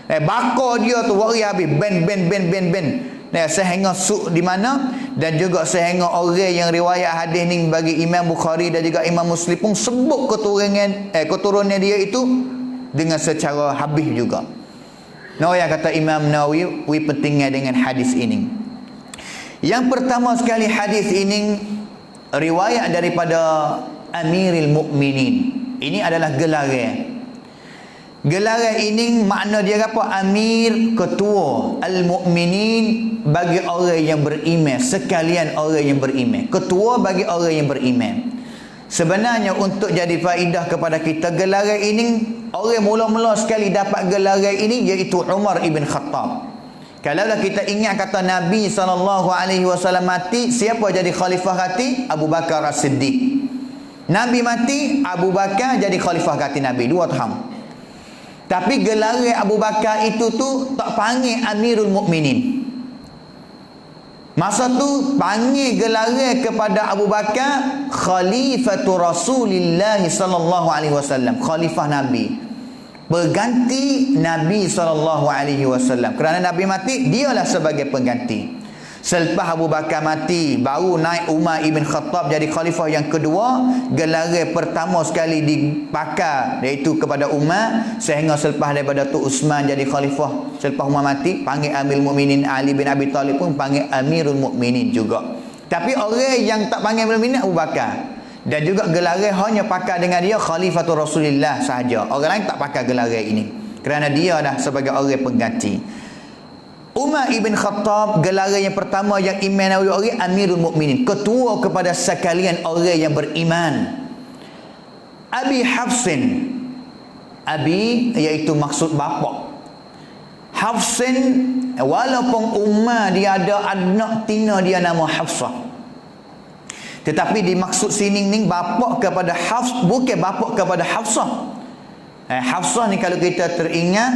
Bakar dia tu wari habis ben. Sehingga suk di mana, dan juga sehingga orang yang riwayat hadis ni bagi Imam Bukhari dan juga Imam Muslim pun sebut keturunan dia itu dengan secara habis juga. Yang kata Imam Nawawi pentingnya dengan hadis ini. Yang pertama sekali hadis ini riwayat daripada Amiril Mukminin. Ini adalah gelaran. Gelaran ini makna dia apa? Amir, ketua, Al-Mu'minin bagi orang yang beriman, sekalian orang yang beriman. Ketua bagi orang yang beriman. Sebenarnya untuk jadi faedah kepada kita, gelaran ini orang mula-mula sekali dapat gelaran ini iaitu Umar ibn Khattab. Kalaulah kita ingat kata Nabi SAW mati, siapa jadi khalifah ganti? Abu Bakar As-Siddiq. Nabi mati, Abu Bakar jadi khalifah ganti Nabi 2 tahun. Tapi gelaran Abu Bakar itu tu tak panggil Amirul Mukminin. Masa tu panggil gelaran kepada Abu Bakar Khalifatu Rasulillah sallallahu alaihi wasallam, khalifah Nabi. Berganti Nabi SAW. Kerana Nabi mati, dialah sebagai pengganti. Selepas Abu Bakar mati, baru naik Umar ibn Khattab jadi khalifah yang kedua. Gelaran pertama sekali dipakai iaitu kepada Umar, sehingga selepas daripada tu Uthman jadi khalifah. Selepas Umar mati, panggil Amirul Mukminin Ali bin Abi Talib pun panggil Amirul Mukminin juga. Tapi orang yang tak panggil Amirul Mukminin Abu Bakar. Dan juga gelaran hanya pakai dengan dia Khalifatul Rasulillah sahaja. Orang lain tak pakai gelaran ini, kerana dia dah sebagai orang pengganti. Umar ibn Khattab, gelaran yang pertama yang Imam Nawawi Amirul Mukminin, ketua kepada sekalian orang yang beriman. Abi Hafsin, Abi iaitu maksud bapa. Hafsin, walaupun Umar dia ada anak tina dia nama Hafsah, tetapi dimaksud sini ni bapa kepada Hafs, bukan bapa kepada Hafsah. Hafsah ni kalau kita teringat,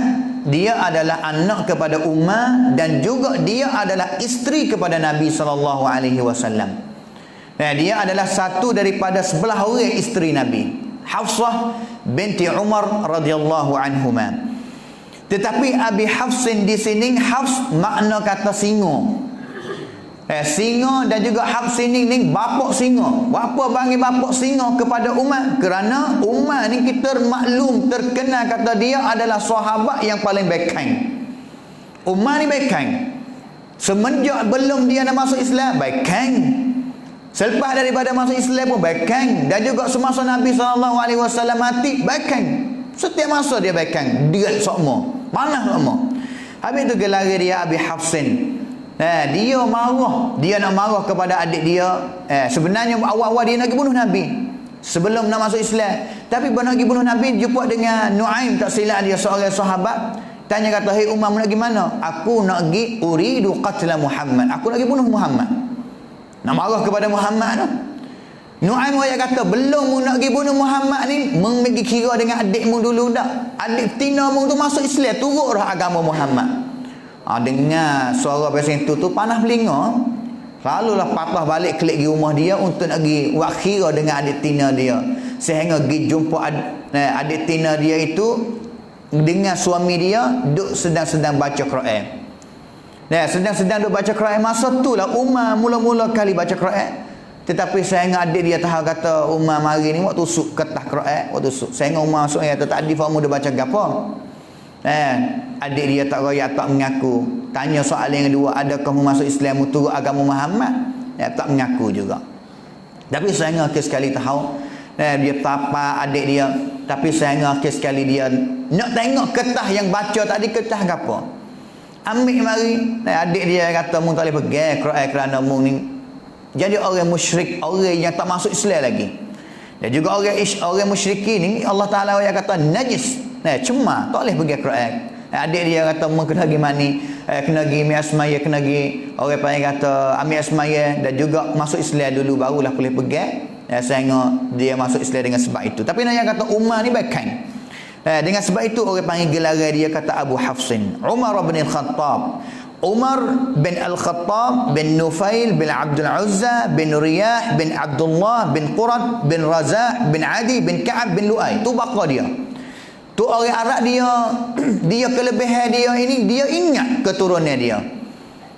dia adalah anak kepada Umar dan juga dia adalah isteri kepada Nabi SAW. Dia adalah satu daripada 11 orang isteri Nabi, Hafsah binti Umar radhiyallahu anhuma. Tetapi Abi Hafsin di sini, Hafs makna kata singa. Singa dan juga Hafs ini bapak singa. Apa panggil bapak singa kepada Umar? Kerana Umar ni kita maklum terkenal kata dia adalah sahabat yang paling baikkan. Umar ni baikkan. Semenjak belum dia nak masuk Islam, baikkan. Selepas daripada masuk Islam pun baikkan. Dan juga semasa Nabi SAW mati, baikkan. Setiap masa dia baikkan. Dia semua. Panas semua. Habis tu gelar dia Abi Hafsin. Dia marah. Dia nak marah kepada adik dia. Sebenarnya awal-awal dia nak bunuh Nabi. sebelum nak masuk Islam. Tapi nak pergi bunuh Nabi, jumpa dengan Nuaim, tak silap dia seorang sahabat. Tanya kata, "Hei Umar, nak pergi mana?" "Aku nak pergi uridu qatla Muhammad." Aku nak pergi bunuh Muhammad. Nak marah kepada Muhammad tu. Nuaim dia kata, "Belum mu nak pergi bunuh Muhammad ni, mung pergi kira dengan adikmu dulu dah. Adik betina mu tu masuk Islam, turut dah agama Muhammad." Dengar suara pasal itu tu panas belinga. Lalulah patah balik kelik di rumah dia untuk nak pergi buat kira dengan adik tina dia. Sehingga pergi jumpa adik tina dia itu dengan suami dia duk sedang-sedang baca Quran. Sedang-sedang duk baca Quran. Masa tu lah Umar mula-mula kali baca Quran. Tetapi sehingga adik dia tahu kata, "Umar mari ni waktu tusuk kertas Quran, waktu tusuk." Sehingga Umar masuk kata, "Tak ada kamu dah baca gapo?" Adik dia tak royak, tak mengaku. Tanya soalan yang kedua, "Adakah kamu masuk Islam turut agama Muhammad?" Tak mengaku juga. Tapi sehingga akhir sekali tahu, dia tapa adik dia. Tapi sehingga akhir sekali dia nak tengok kertas yang baca tadi, kertas gapo. Ambil mari. Adik dia kata, "Mu tak boleh pegang Quran kerana mu ni jadi orang musyrik, orang yang tak masuk Islam lagi." Dan juga orang musyrikin ni Allah Taala yang kata najis, cuma tak boleh pergi Quran. Adik dia kata, "Mu kena pergi mani, kena pergi mi asmaya, kena pergi orang panggil kata ambil asmaya dan juga masuk Islam dulu barulah boleh pergi." Sehingga dia masuk Islam dengan sebab itu. Tapi nak yang kata Umar ni baikkan. Dengan sebab itu orang panggil gelar dia kata Abu Hafsin, Umar bin Al-Khattab. Umar bin Al-Khattab bin Nufail bin Abdul Uzza bin Riyah bin Abdullah bin Qurat bin Razah bin Adi bin Ka'ab bin Lu'ay. Tu bakal dia. Tu orang Arab dia kelebihan dia ini, dia ingat keturunan dia.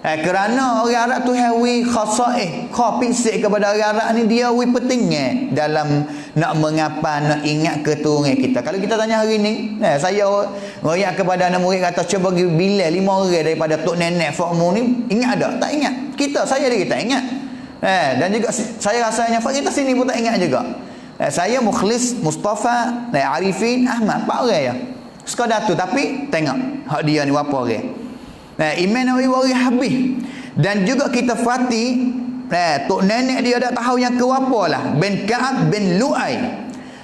Kerana orang Arab tu hawi khasaih, khapisik kepada orang Arab ni, dia wi pentingnya dalam nak mengapa, nak ingat keturunan kita. Kalau kita tanya hari ni, saya royak kepada anak murid kata, "Cuba bagi bila 5 orang daripada tok nenek fakmu ni ingat tak?" Tak ingat. Saya diri tak ingat. Dan juga saya rasanya fak kita sini pun tak ingat juga. Saya Mukhlis, Mustafa, Arifin, Ahmad, 4 orang ya. Sekadar tu, tapi tengok hak dia ni berapa orang. Iman Nawawi habis. Dan juga kita fati, tok nenek dia dah tahu yang ke-berapa lah, bin Ka'ab bin Lu'ay.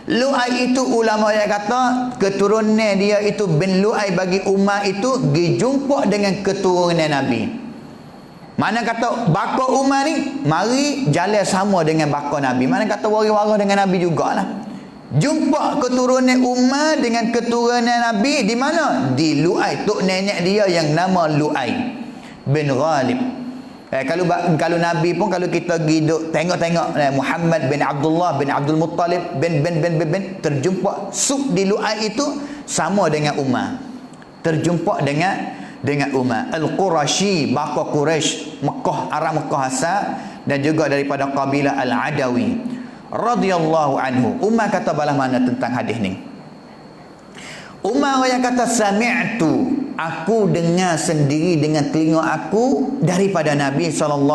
Lu'ay itu ulama yang kata keturunan dia itu bin Lu'ay bagi Umar itu dijumpa dengan keturunan Nabi. Mana kata baka Umar ni mari jalan sama dengan baka Nabi. Mana kata waris-waris dengan Nabi jugalah. Jumpa keturunan Umar dengan keturunan Nabi di mana? Di Lu'ay, tok nenek dia yang nama Lu'ay bin Ghalib. Kalau Nabi pun kalau kita pergi tengok Muhammad bin Abdullah bin Abdul Muttalib bin terjumpa sub di Lu'ay itu sama dengan Umar. Terjumpa dengan Umar Al-Qurashi, baka Quraisy, Mekah, Arab Mekah asal, dan juga daripada kabilah Al-Adawi radhiyallahu anhu. Umar kata balas mana tentang hadis ni? Umar yang kata, "Sami'tu, aku dengar sendiri dengan telinga aku daripada Nabi SAW,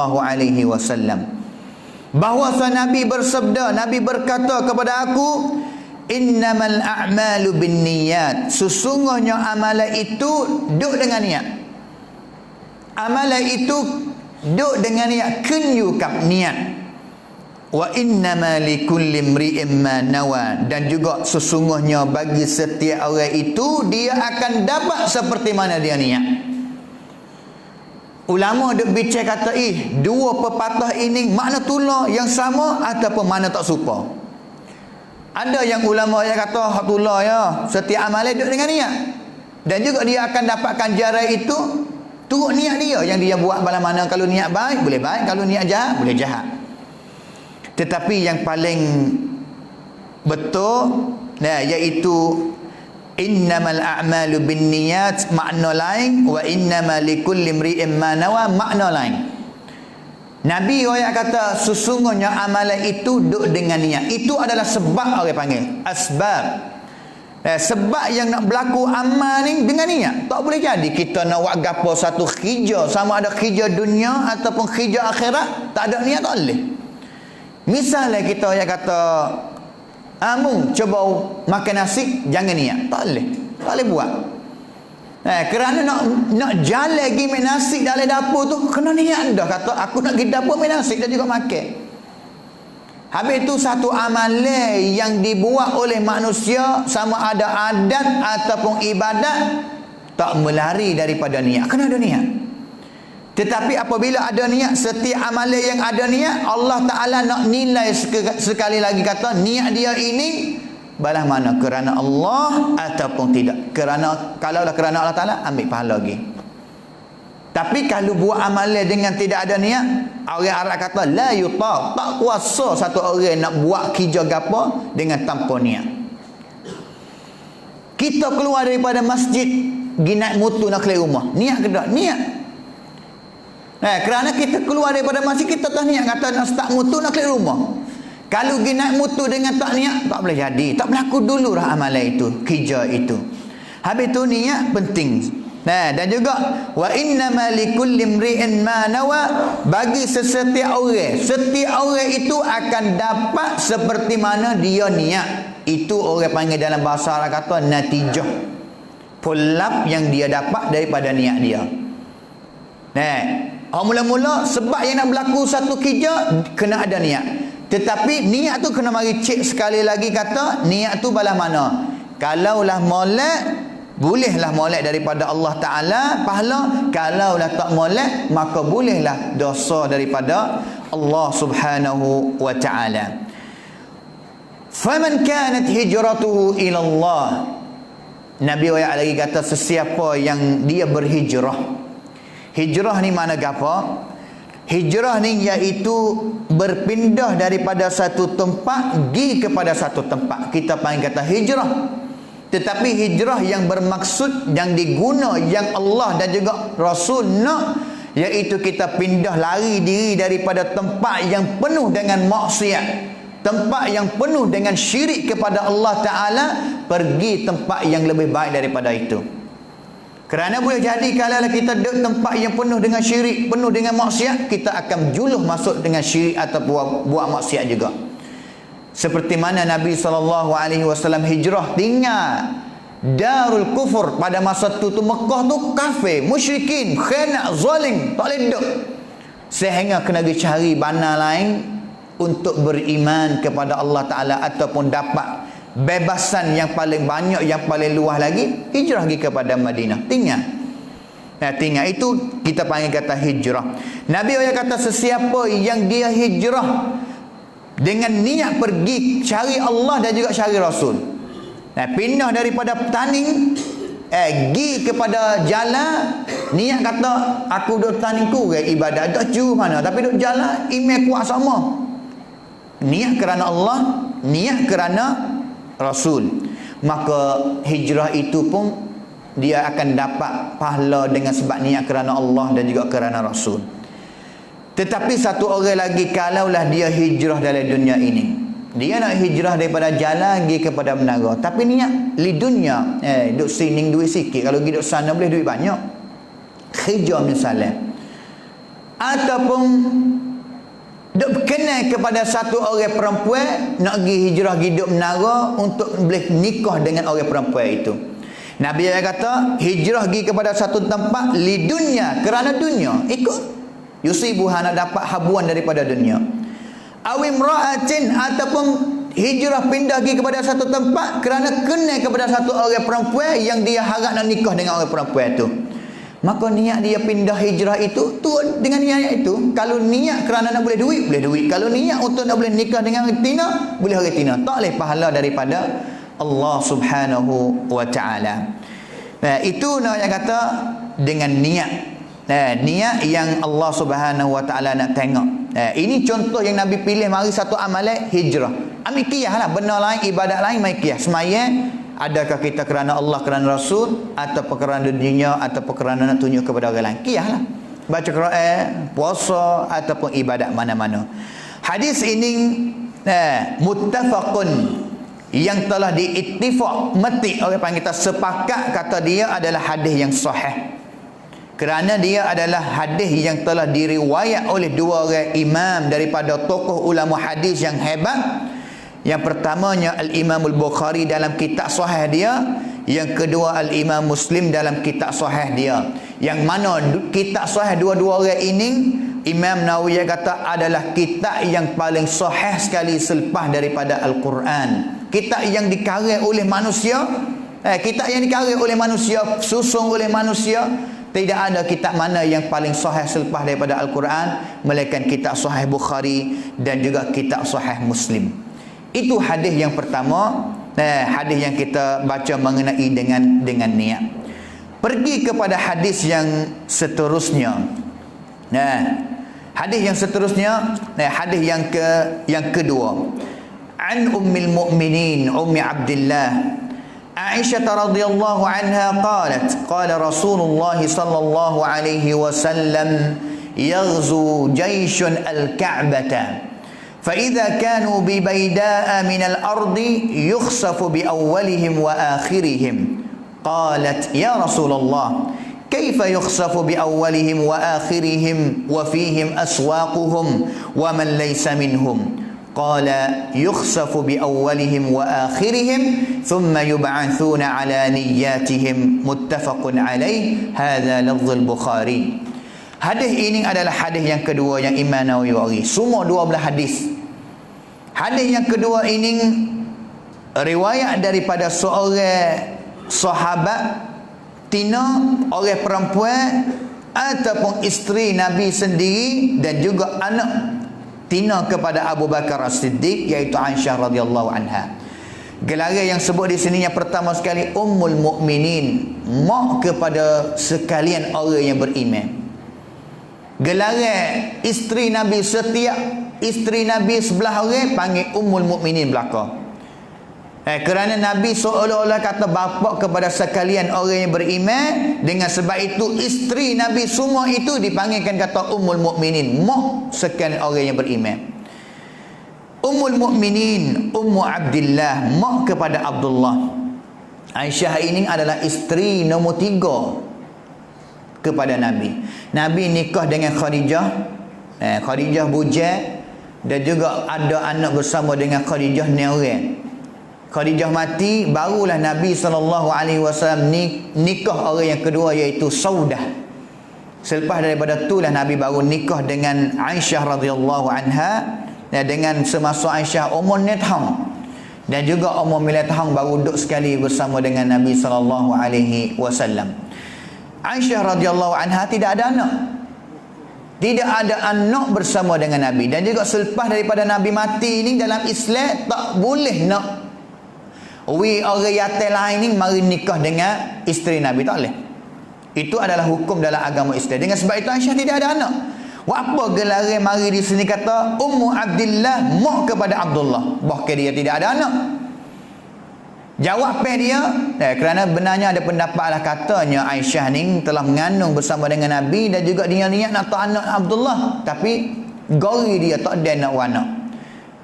bahawa Nabi bersabda, Nabi berkata kepada aku, innamal a'malu binniyat, sesungguhnya amalan itu duk dengan niat. Amalan itu duk dengan niat, kenyukap niat. Wa innama likulli imri'in ma nawa, dan juga sesungguhnya bagi setiap orang itu dia akan dapat seperti mana dia niat." Ulama duk bincang kata, dua pepatah ini makna tulah yang sama ataupun mana tak serupa. Ada yang ulama yang kata hak tulah ya, setiap amalan duk dengan niat, dan juga dia akan dapatkan jaran itu turut niat dia yang dia buat. Bala mana kalau niat baik boleh baik, kalau niat jahat boleh jahat. Tetapi yang paling betul iaitu innamal a'malu binniyat makna lain, wa innamal likulli imri'in ma nawa makna lain. Nabi orang kata sesungguhnya amalan itu duk dengan niat. Itu adalah sebab orang panggil asbab. Sebab yang nak berlaku amal ni dengan niat. Tak boleh jadi kita nak buat gapo satu kerja, sama ada kerja dunia ataupun kerja akhirat, tak ada niat tak boleh. Misalnya kita yang kata, "Amu coba makan nasi, jangan niat." Tak boleh buat. Kerana nak jalan pergi makan nasi dalam dapur tu kena niat dah. Kata aku nak pergi dapur makan nasi dan juga makan. Habis itu satu amalan yang dibuat oleh manusia, sama ada adat ataupun ibadat, tak melari daripada niat. Kena ada niat. Tetapi apabila ada niat, setiap amalan yang ada niat, Allah Ta'ala nak nilai sekali lagi, kata niat dia ini balas mana, kerana Allah ataupun tidak. Kalau kerana Allah Ta'ala, ambil pahala lagi. Tapi kalau buat amalan dengan tidak ada niat, orang Arab kata la yuta, tak kuasa satu orang nak buat kerja gapo dengan tanpa niat. Kita keluar daripada masjid, pergi naik motor nak keluar rumah, niat ke tak? Niat. Kerana kita keluar daripada masjid, kita tak niat kata nak start motor nak keluar rumah. Kalau pergi naik motor dengan tak niat, tak boleh jadi. Tak berlaku dulu lah amalan itu, kerja itu. Habis tu niat penting. Dan juga wa innama likulli imri'in ma nawa, bagi setiap orang itu akan dapat seperti mana dia niat. Itu orang panggil dalam bahasa Arab kata natijah, pull-up yang dia dapat daripada niat dia. Mula-mula sebab yang nak berlaku satu kerja kena ada niat. Tetapi niat tu kena mari cek sekali lagi, kata niat tu balas mana. Kalaulah molek, bolehlah molek daripada Allah Ta'ala pahala. Kalaulah tak molek, maka bolehlah dosa daripada Allah Subhanahu wa Ta'ala. Faman kanat hijratuhu ila Allah, Nabi ayat lagi kata, sesiapa yang dia berhijrah. Hijrah ni mana apa? Hijrah ni iaitu berpindah daripada satu tempat pergi kepada satu tempat. Kita panggil kata hijrah. Tetapi hijrah yang bermaksud, yang diguna, yang Allah dan juga Rasul nak, iaitu kita pindah lari diri daripada tempat yang penuh dengan maksiat, tempat yang penuh dengan syirik kepada Allah Ta'ala, pergi tempat yang lebih baik daripada itu. Kerana boleh jadi kalau kita duduk tempat yang penuh dengan syirik, penuh dengan maksiat, kita akan juluh masuk dengan syirik atau buat maksiat juga. Seperti mana Nabi SAW hijrah tinggal Darul Kufur pada masa tu Mekah tu kafir, musyrikin, khianat, zalim, tak boleh duduk. Sehingga kena pergi cari bana lain untuk beriman kepada Allah Ta'ala ataupun dapat bebasan yang paling banyak, yang paling luas lagi, hijrah pergi kepada Madinah, tinggal. Tinggal itu kita panggil kata hijrah. Nabi kata sesiapa yang dia hijrah dengan niat pergi cari Allah dan juga cari Rasul, pindah daripada petani, pergi kepada jalan, niat kata aku duduk petani ku ibadat tak jauh mana, tapi duduk jalan iman kuat sama. Niat kerana Allah, niat kerana Rasul, maka hijrah itu pun dia akan dapat pahala dengan sebab niat kerana Allah dan juga kerana Rasul. Tetapi satu orang lagi, kalaulah dia hijrah dalam dunia ini, dia nak hijrah daripada jalan pergi kepada menara, tapi niat li dunia, duk sining duit sikit, kalau pergi duk sana boleh duit banyak, kerja misalnya, ataupun duk kenal kepada satu orang perempuan, nak pergi hijrah pergi duk menara untuk boleh nikah dengan orang perempuan itu. Nabi kata hijrah pergi kepada satu tempat li dunia, kerana dunia, ikut yusibuha, nak dapat habuan daripada dunia. Awim ra'atin, ataupun hijrah pindah pergi kepada satu tempat kerana kenal kepada satu orang perempuan yang dia harap nak nikah dengan orang perempuan itu. Maka niat dia pindah hijrah itu tu dengan niat itu. Kalau niat kerana nak boleh duit, boleh duit. Kalau niat untuk nak boleh nikah dengan orang tina, boleh orang tina. Tak boleh pahala daripada Allah Subhanahu wa Ta'ala. Itu nak kata dengan niat. Niat yang Allah Subhanahu wa Ta'ala nak tengok. Ini contoh yang Nabi pilih mari satu amalan hijrah. Ambil qiyas lah, benda lain, ibadat lain, mari qiyas. Semaya, adakah kita kerana Allah, kerana Rasul, ataupun kerana dunia, ataupun kerana nak tunjuk kepada orang lain. Qiyas lah. Baca Quran, puasa, ataupun ibadat mana-mana. Hadis ini muttafaqun, yang telah diittifaq, metik orang panggil kita sepakat, kata dia adalah hadis yang sahih. Kerana dia adalah hadis yang telah diriwayat oleh dua orang imam daripada tokoh ulama hadis yang hebat. Yang pertamanya Al-Imam Al-Bukhari dalam kitab sahih dia, yang kedua Al-Imam Muslim dalam kitab sahih dia. Yang mana kitab sahih dua-dua orang ini Imam Nawawi kata adalah kitab yang paling sahih sekali selepas daripada Al-Quran. Kitab yang dikarang oleh manusia, kitab yang dikarang oleh manusia, susun oleh manusia. Tidak ada kitab mana yang paling sahih selepas daripada Al-Quran melainkan kitab Sahih Bukhari dan juga kitab Sahih Muslim. Itu hadis yang pertama, hadis yang kita baca mengenai dengan niat. Pergi kepada hadis yang seterusnya. Hadis yang seterusnya, hadis yang kedua. An Ummil Mu'minin Ummi Abdillah Aisyah radhiyallahu anha qalat qala Rasulullah sallallahu alaihi wasallam yaghzu jayshun al-Ka'bah فإذا كانوا ببيداء من الأرض يخسف بأولهم وآخرهم قالت يا رسول الله كيف يخسف بأولهم وآخرهم وفيهم أسواقهم ومن ليس منهم قال يخسف بأولهم وآخرهم ثم يبعثون على نياتهم متفق عليه هذا لفظ البخاري. Hadis ini adalah hadis yang kedua yang Imam Nawawi bagi. Semua 12 hadis. Hadis yang kedua ini riwayat daripada seorang sahabat tina, orang perempuan ataupun isteri Nabi sendiri dan juga anak tina kepada Abu Bakar As-Siddiq iaitu Aisyah radhiyallahu anha. Gelar yang sebut di sini yang pertama sekali Ummul Mukminin, mak kepada sekalian orang yang beriman. Gelar isteri Nabi, setiap isteri Nabi sebelah orang panggil Ummul Mukminin belaka. Kerana Nabi seolah-olah kata bapa kepada sekalian orang yang beriman, dengan sebab itu isteri Nabi semua itu dipanggilkan kata Ummul Mukminin, mak sekalian orang yang beriman. Ummul Mukminin Ummu Abdillah, mak kepada Abdullah. Aisyah ini adalah isteri nombor 3 kepada Nabi. Nabi nikah dengan Khadijah, Khadijah bujang, dan juga ada anak bersama dengan Khadijah ni orang. Khadijah mati, barulah Nabi SAW nikah orang yang kedua iaitu Saudah. Selepas daripada itulah Nabi baru nikah dengan Aisyah radhiyallahu anha, dengan semasa Aisyah umur 9 tahun. Dan juga umur 9 tahun baru duduk sekali bersama dengan Nabi SAW. Aisyah radhiyallahu anha tidak ada anak. Tidak ada anak bersama dengan Nabi. Dan juga selepas daripada Nabi mati ini dalam Islam tak boleh nak orang yatim lain ni mari nikah dengan isteri Nabi, tak boleh. Itu adalah hukum dalam agama Islam. Dengan sebab itu Aisyah tidak ada anak. Apa gelar mari di sini kata Ummu Abdillah, mak kepada Abdullah, bahkan dia tidak ada anak. Jawab dia, kerana benarnya ada pendapat lah katanya Aisyah ni telah mengandung bersama dengan Nabi dan juga dia niat nak tak anak Abdullah, tapi gori dia tak ada anak.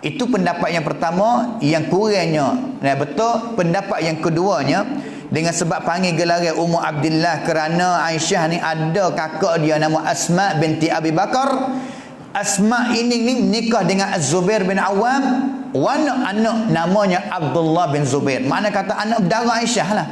Itu pendapat yang pertama yang kurangnya. Betul. Pendapat yang keduanya, dengan sebab panggil gelar Ummu Abdillah kerana Aisyah ni ada kakak dia nama Asma binti Abi Bakar. Asma ini nikah dengan Az-Zubair bin Awam. Anak namanya Abdullah bin Zubair. Makna kata anak berdarah Aisyah lah.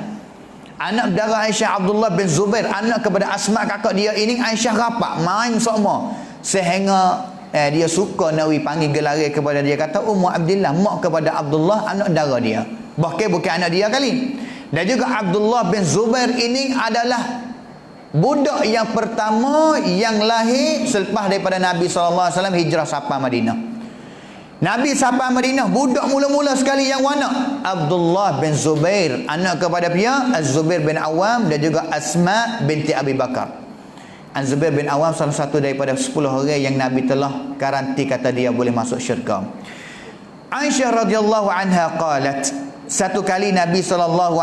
Anak berdarah Aisyah Abdullah bin Zubair, anak kepada Asma kakak dia ini. Aisyah rapat main semua sehingga dia suka Nabi panggil gelar kepada dia kata Ummu Abdillah, mak kepada Abdullah, anak darah dia. Bahkan bukan anak dia kali. Dan juga Abdullah bin Zubair ini adalah budak yang pertama yang lahir selepas daripada Nabi SAW hijrah sampai Madinah. Nabi sampai Madinah, budak mula-mula sekali yang mana? Abdullah bin Zubair, anak kepada dia Az-Zubair bin Awam dan juga Asma binti Abi Bakar. Az-Zubair bin Awam salah satu daripada 10 orang yang Nabi telah garanti kata dia boleh masuk syurga. Aisyah radhiyallahu anha qalat, satu kali Nabi SAW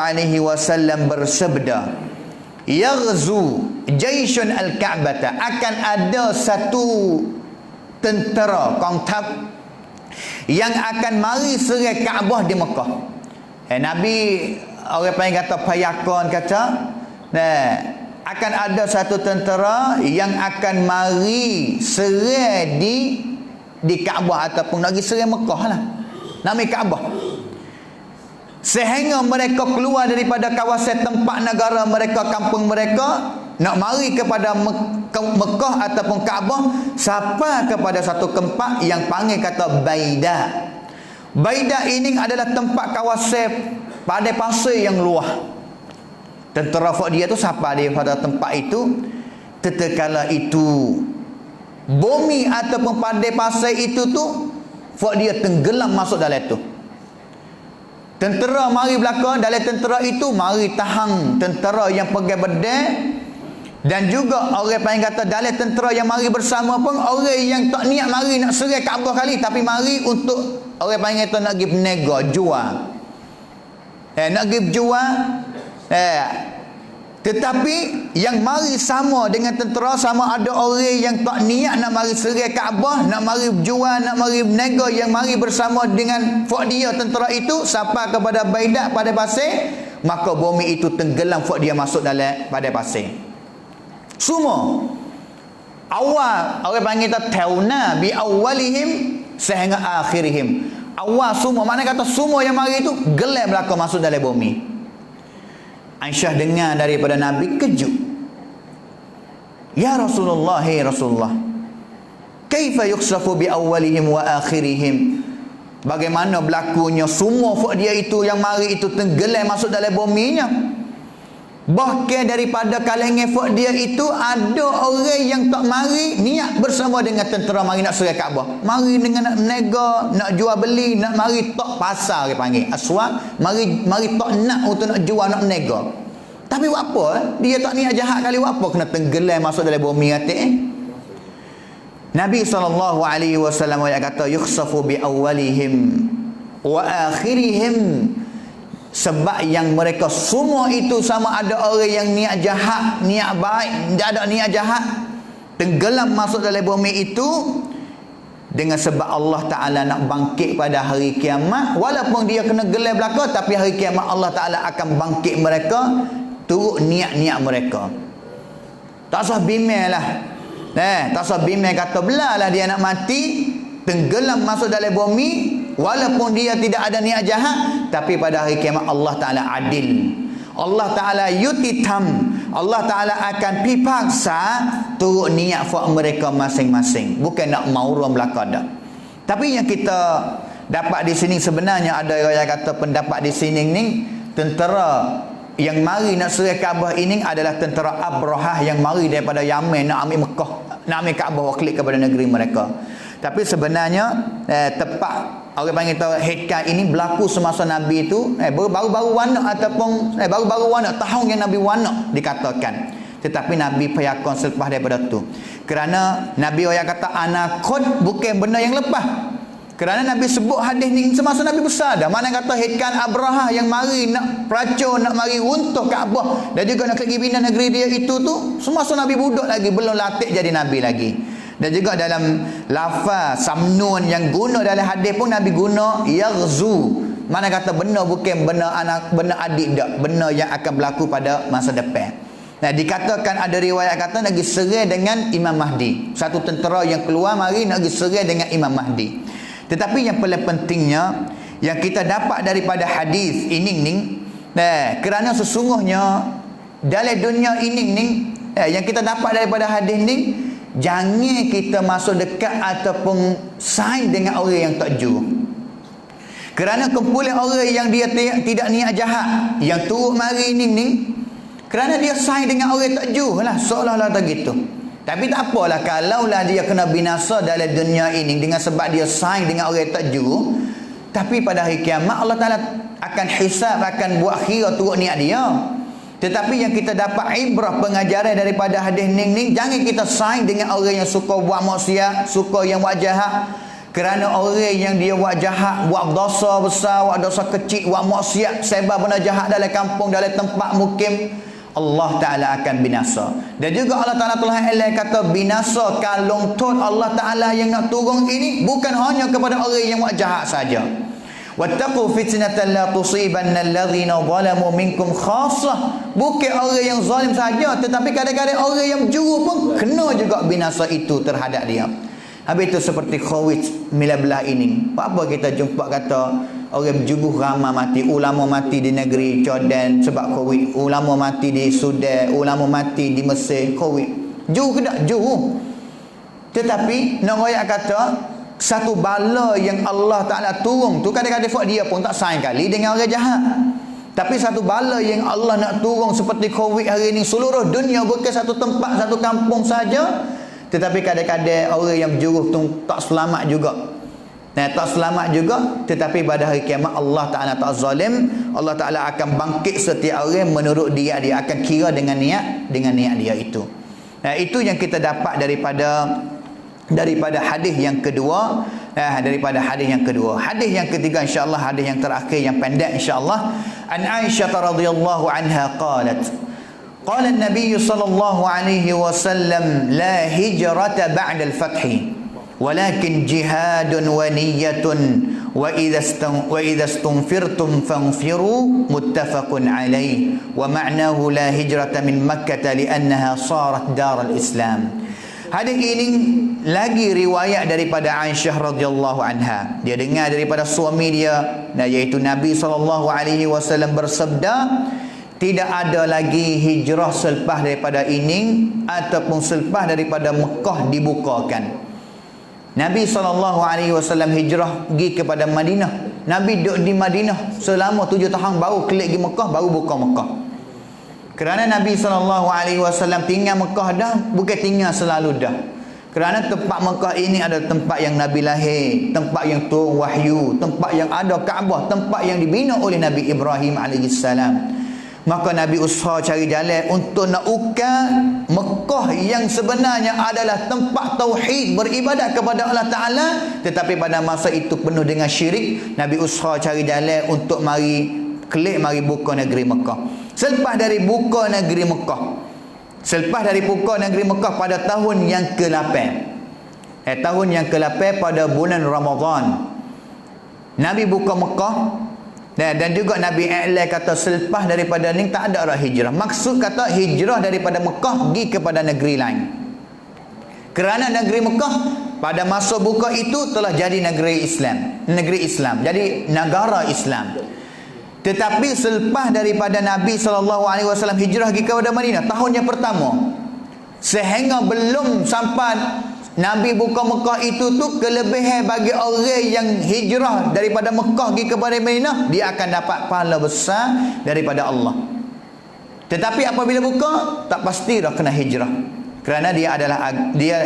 bersabda, yaghzu jayshun al-Ka'bah, akan ada satu tentera kongtap yang akan mari serang Kaabah di Mekah. Nabi orang panggil kata payakon kata, akan ada satu tentera yang akan mari serang di Kaabah ataupun lagi serang Mekah lah. Nama Kaabah. Sehingga mereka keluar daripada kawasan tempat negara mereka, kampung mereka, nak mari kepada Mekah ataupun Kaabah sampai kepada satu tempat yang panggil kata Baida. Baida ini adalah tempat kawasan padai pasir yang luas. Tentera fok dia tu sampai dia pada tempat itu. Tetekala itu bumi ataupun padai pasir itu tu fok dia tenggelam masuk dalam tu. Tentera mari belakang, dalam tentera itu mari tahan tentera yang pegang bedang. Dan juga orang panggil kata dalam tentera yang mari bersama pun orang yang tak niat mari nak serang Kaabah kali, tapi mari untuk orang panggil kata nak pergi berniaga, jual. Nak pergi berjual. Tetapi yang mari sama dengan tentera, sama ada orang yang tak niat nak mari serang Kaabah, nak mari berjual, nak mari berniaga, yang mari bersama dengan fok dia tentera itu sampai kepada Baida pada pasir, maka bumi itu tenggelam, fok dia masuk dalam pada pasir. Semua awal orang panggil kita tauna bi awalihim sehingga akhirihim. Awal semua, mana kata semua yang mari itu gelap belaka masuk dalam bumi. Aisyah dengar daripada Nabi, kejut. Ya Rasulullah, hai Rasulullah, kaifa yukhsafu bi awalihim wa akhirihim? Bagaimana berlakunya semua fak dia itu yang mari itu tenggelam masuk dalam buminya? Bahkan daripada kalangan fak dia itu ada orang yang tak mari niat bersama dengan tentera mari nak serang Kaabah. Mari dengan nak berniaga, nak jual beli, nak mari tak pasar dia panggil. Aswaq, mari tak nak untuk nak jual, nak berniaga. Tapi buat apa? Dia tak niat jahat kali, buat apa kena tenggelam masuk dalam bumi hati? Nabi SAW kata yukhsafu bi awalihim wa akhirihim. Sebab yang mereka semua itu sama ada orang yang niat jahat, niat baik, tidak ada niat jahat, tenggelam masuk dalam bumi itu dengan sebab Allah Ta'ala nak bangkit pada hari kiamat. Walaupun dia kena gelap belaka, tapi hari kiamat Allah Ta'ala akan bangkit mereka turut niat-niat mereka. Tak usah bimbang lah. Tak usah bimbang kata belah dia nak mati, tenggelam masuk dalam bumi. Walaupun dia tidak ada niat jahat, tapi pada hari kiamat Allah Ta'ala adil. Allah Ta'ala yutitam. Allah Ta'ala akan pipaksa turut niat fak mereka masing-masing. Bukan nak maurum belaka dah. Tapi yang kita dapat di sini sebenarnya ada yang kata pendapat di sini ni, tentera yang mari nak serang Kaabah ini adalah tentera Abrahah yang mari daripada Yaman nak ambil Mekah, nak ambil Kaabah waklik kepada negeri mereka. Tapi sebenarnya tepat orang panggil tahu hikmah ini berlaku semasa Nabi itu baru-baru wanak ataupun baru-baru wanak tahun yang Nabi wanak dikatakan. Tetapi Nabi payakon selepas daripada tu. Kerana Nabi orang kata anakot bukan benda yang lepas. Kerana Nabi sebut hadis ni semasa Nabi besar dah. Mana kata hikmah Abrahah yang mari nak peracun, nak mari runtuh Kaabah dan juga nak pergi bina negeri dia itu tu semasa Nabi budak lagi, belum latih jadi Nabi lagi. Dan juga dalam lafaz samnun yang guna dalam hadis pun Nabi guna yaghzu. Mana kata benda bukan benda anak, benda adik dak, benda yang akan berlaku pada masa depan. Nah, dikatakan ada riwayat kata nak pergi serang dengan Imam Mahdi. Satu tentera yang keluar mari nak pergi serang dengan Imam Mahdi. Tetapi yang paling pentingnya yang kita dapat daripada hadis ini ni, kerana sesungguhnya dalam dunia ini ni yang kita dapat daripada hadis ni, jangan kita masuk dekat ataupun saing dengan orang yang tak jujur. Kerana kumpulan orang yang dia tidak niat jahat, yang turut mari ni, kerana dia saing dengan orang yang tak jujur lah, seolah-olah tak gitu. Tapi tak apalah, kalaulah dia kena binasa dalam dunia ini dengan sebab dia saing dengan orang yang tak jujur, tapi pada hari kiamat Allah Ta'ala akan hisab, akan buat kira turut niat dia. Tetapi yang kita dapat ibrah pengajaran daripada hadis ni, jangan kita saing dengan orang yang suka buat maksiat, suka yang buat jahat. Kerana orang yang dia buat jahat, buat dosa besar, buat dosa kecil, buat maksiat, sebab benda jahat dalam kampung, dalam tempat mukim, Allah Ta'ala akan binasa. Dan juga Allah Ta'ala telah elak kata binasa kalung tut Allah Ta'ala yang nak turun ini bukan hanya kepada orang yang buat jahat saja. Wattaqu fitnatan la tusibanna alladhina zalamu minkum khassah. Bukan orang yang zalim saja, tetapi kadang-kadang orang yang jujur pun kena juga binasa itu terhadap dia. Habis itu seperti Covid-19 ini. Apa kita jumpa kata orang berjubur ramai mati, ulama mati di negeri Jordan sebab Covid, ulama mati di Sudan, ulama mati di Mesir Covid. Juru ke tak? Juru. Tetapi nak royak kata satu bala yang Allah Ta'ala turun tu kadang-kadang dia pun tak sayang kali dengan orang jahat. Tapi satu bala yang Allah nak turun seperti Covid hari ni seluruh dunia, bukan satu tempat, satu kampung saja. Tetapi kadang-kadang orang yang berjuru tu tak selamat juga. Nah, tak selamat juga. Tetapi pada hari kiamat Allah Ta'ala tak zalim. Allah Ta'ala akan bangkit setiap orang menurut dia akan kira dengan niat dia itu. Nah, itu yang kita dapat daripada hadis yang kedua. Hadis yang ketiga insya-Allah, hadis yang terakhir yang pendek insya-Allah. An Aisyah radhiyallahu anha qalat qala an-nabiy sallallahu alaihi wasallam la hijrata ba'da al-fath walakin jihadun wa niyyatun wa idza istunfirtum fanfiru muttafaqun alaih wa ma'nahu la hijrata min Makkah li'annaha sarat dar al-Islam. Hadis ini lagi riwayat daripada Aisyah radhiyallahu anha. Dia dengar daripada suami dia, iaitu Nabi SAW bersabda, tidak ada lagi hijrah selepas daripada ini ataupun selepas daripada Mekah dibukakan. Nabi SAW hijrah pergi kepada Madinah. Nabi duduk di Madinah selama 7 tahun, baru kelik pergi Mekah, baru buka Mekah. Kerana Nabi SAW tinggal Mekah dah, bukan tinggal selalu dah. Kerana tempat Mekah ini adalah tempat yang Nabi lahir, tempat yang turun wahyu, tempat yang ada Kaabah, tempat yang dibina oleh Nabi Ibrahim AS. Maka Nabi usaha cari jalan untuk nak ukar Mekah yang sebenarnya adalah tempat tauhid, beribadat kepada Allah Ta'ala, tetapi pada masa itu penuh dengan syirik. Nabi usaha cari jalan untuk mari buka negeri Mekah. Selepas dari buka negeri Mekah pada tahun yang ke-8, tahun yang ke-8 pada bulan Ramadan, Nabi buka Mekah. Dan juga Nabi i'lan kata selepas daripada ni tak ada arah hijrah. Maksud kata hijrah daripada Mekah pergi kepada negeri lain. Kerana negeri Mekah pada masa buka itu telah jadi negeri Islam, jadi negara Islam. Tetapi selepas daripada Nabi SAW hijrah pergi kepada Madinah, tahun yang pertama, sehingga belum sampai Nabi buka Mekah itu tu, kelebihan bagi orang yang hijrah daripada Mekah pergi kepada Madinah, dia akan dapat pahala besar daripada Allah. Tetapi apabila buka, tak pasti dah kena hijrah, kerana dia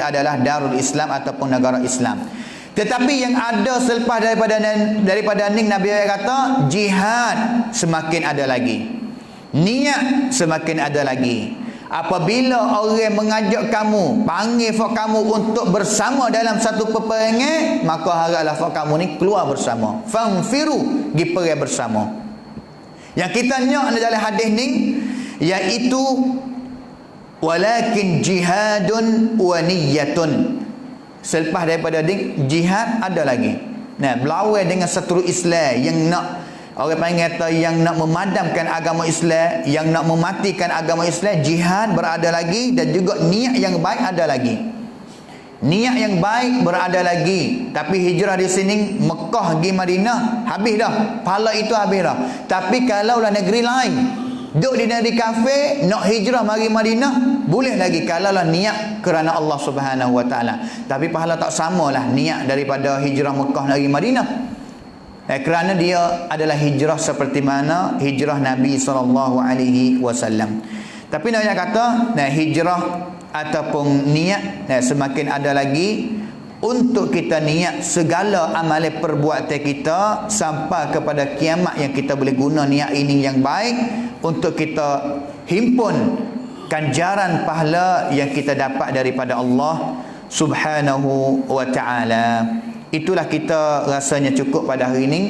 adalah Darul Islam ataupun negara Islam. Tetapi yang ada selepas daripada ni, Nabi kata jihad semakin ada lagi, niat semakin ada lagi. Apabila orang mengajak kamu, panggil kamu untuk bersama dalam satu peperangan, maka haraplah kamu ni keluar bersama. Fanfiru, pergi perang bersama. Yang kita nyok dalam hadis ni iaitu walakin jihadun wa niyyatun. Selepas daripada jihad ada lagi. Nah, berlawan dengan seteru Islam yang nak, orang panggil kata, yang nak memadamkan agama Islam, yang nak mematikan agama Islam, jihad berada lagi, dan juga niat yang baik ada lagi. Niat yang baik berada lagi. Tapi hijrah di sini Mekah pergi Madinah habis dah. Pahala itu habis dah. Tapi kalaulah negeri lain, duduk di negeri kafir, nak hijrah mari Madinah, boleh lagi kalaulah niat kerana Allah Subhanahu Wa Taala. Tapi pahala tak samalah niat daripada hijrah Mekah negeri Madinah. Kerana dia adalah hijrah seperti mana hijrah Nabi SAW. Tapi nak kata, hijrah ataupun niat semakin ada lagi untuk kita niat segala amalan perbuatan kita sampai kepada kiamat, yang kita boleh guna niat ini yang baik untuk kita himpun ganjaran pahala yang kita dapat daripada Allah Subhanahu wa Ta'ala. Itulah kita rasanya cukup pada hari ini.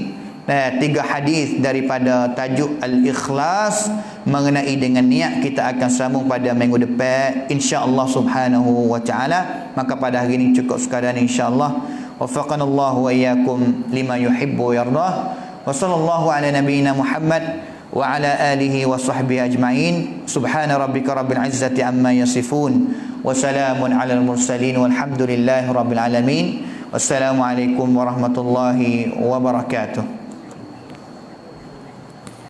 3 hadis daripada tajuk Al-Ikhlas mengenai dengan niat kita akan sambung pada minggu depan insya-Allah Subhanahu wa Ta'ala. Maka pada hari ini cukup sekadar insya-Allah. Waffaqanallahu wa iyyakum lima yuhibbu yardah. Wa sallallahu ala nabiyyina Muhammad wa ala alihi wa sahbihi ajma'in. Subhana rabbika rabbil izzati amma yasifun wa salamun alal mursalin walhamdulillahi rabbil alamin. Wassalamualaikum warahmatullahi wabarakatuh.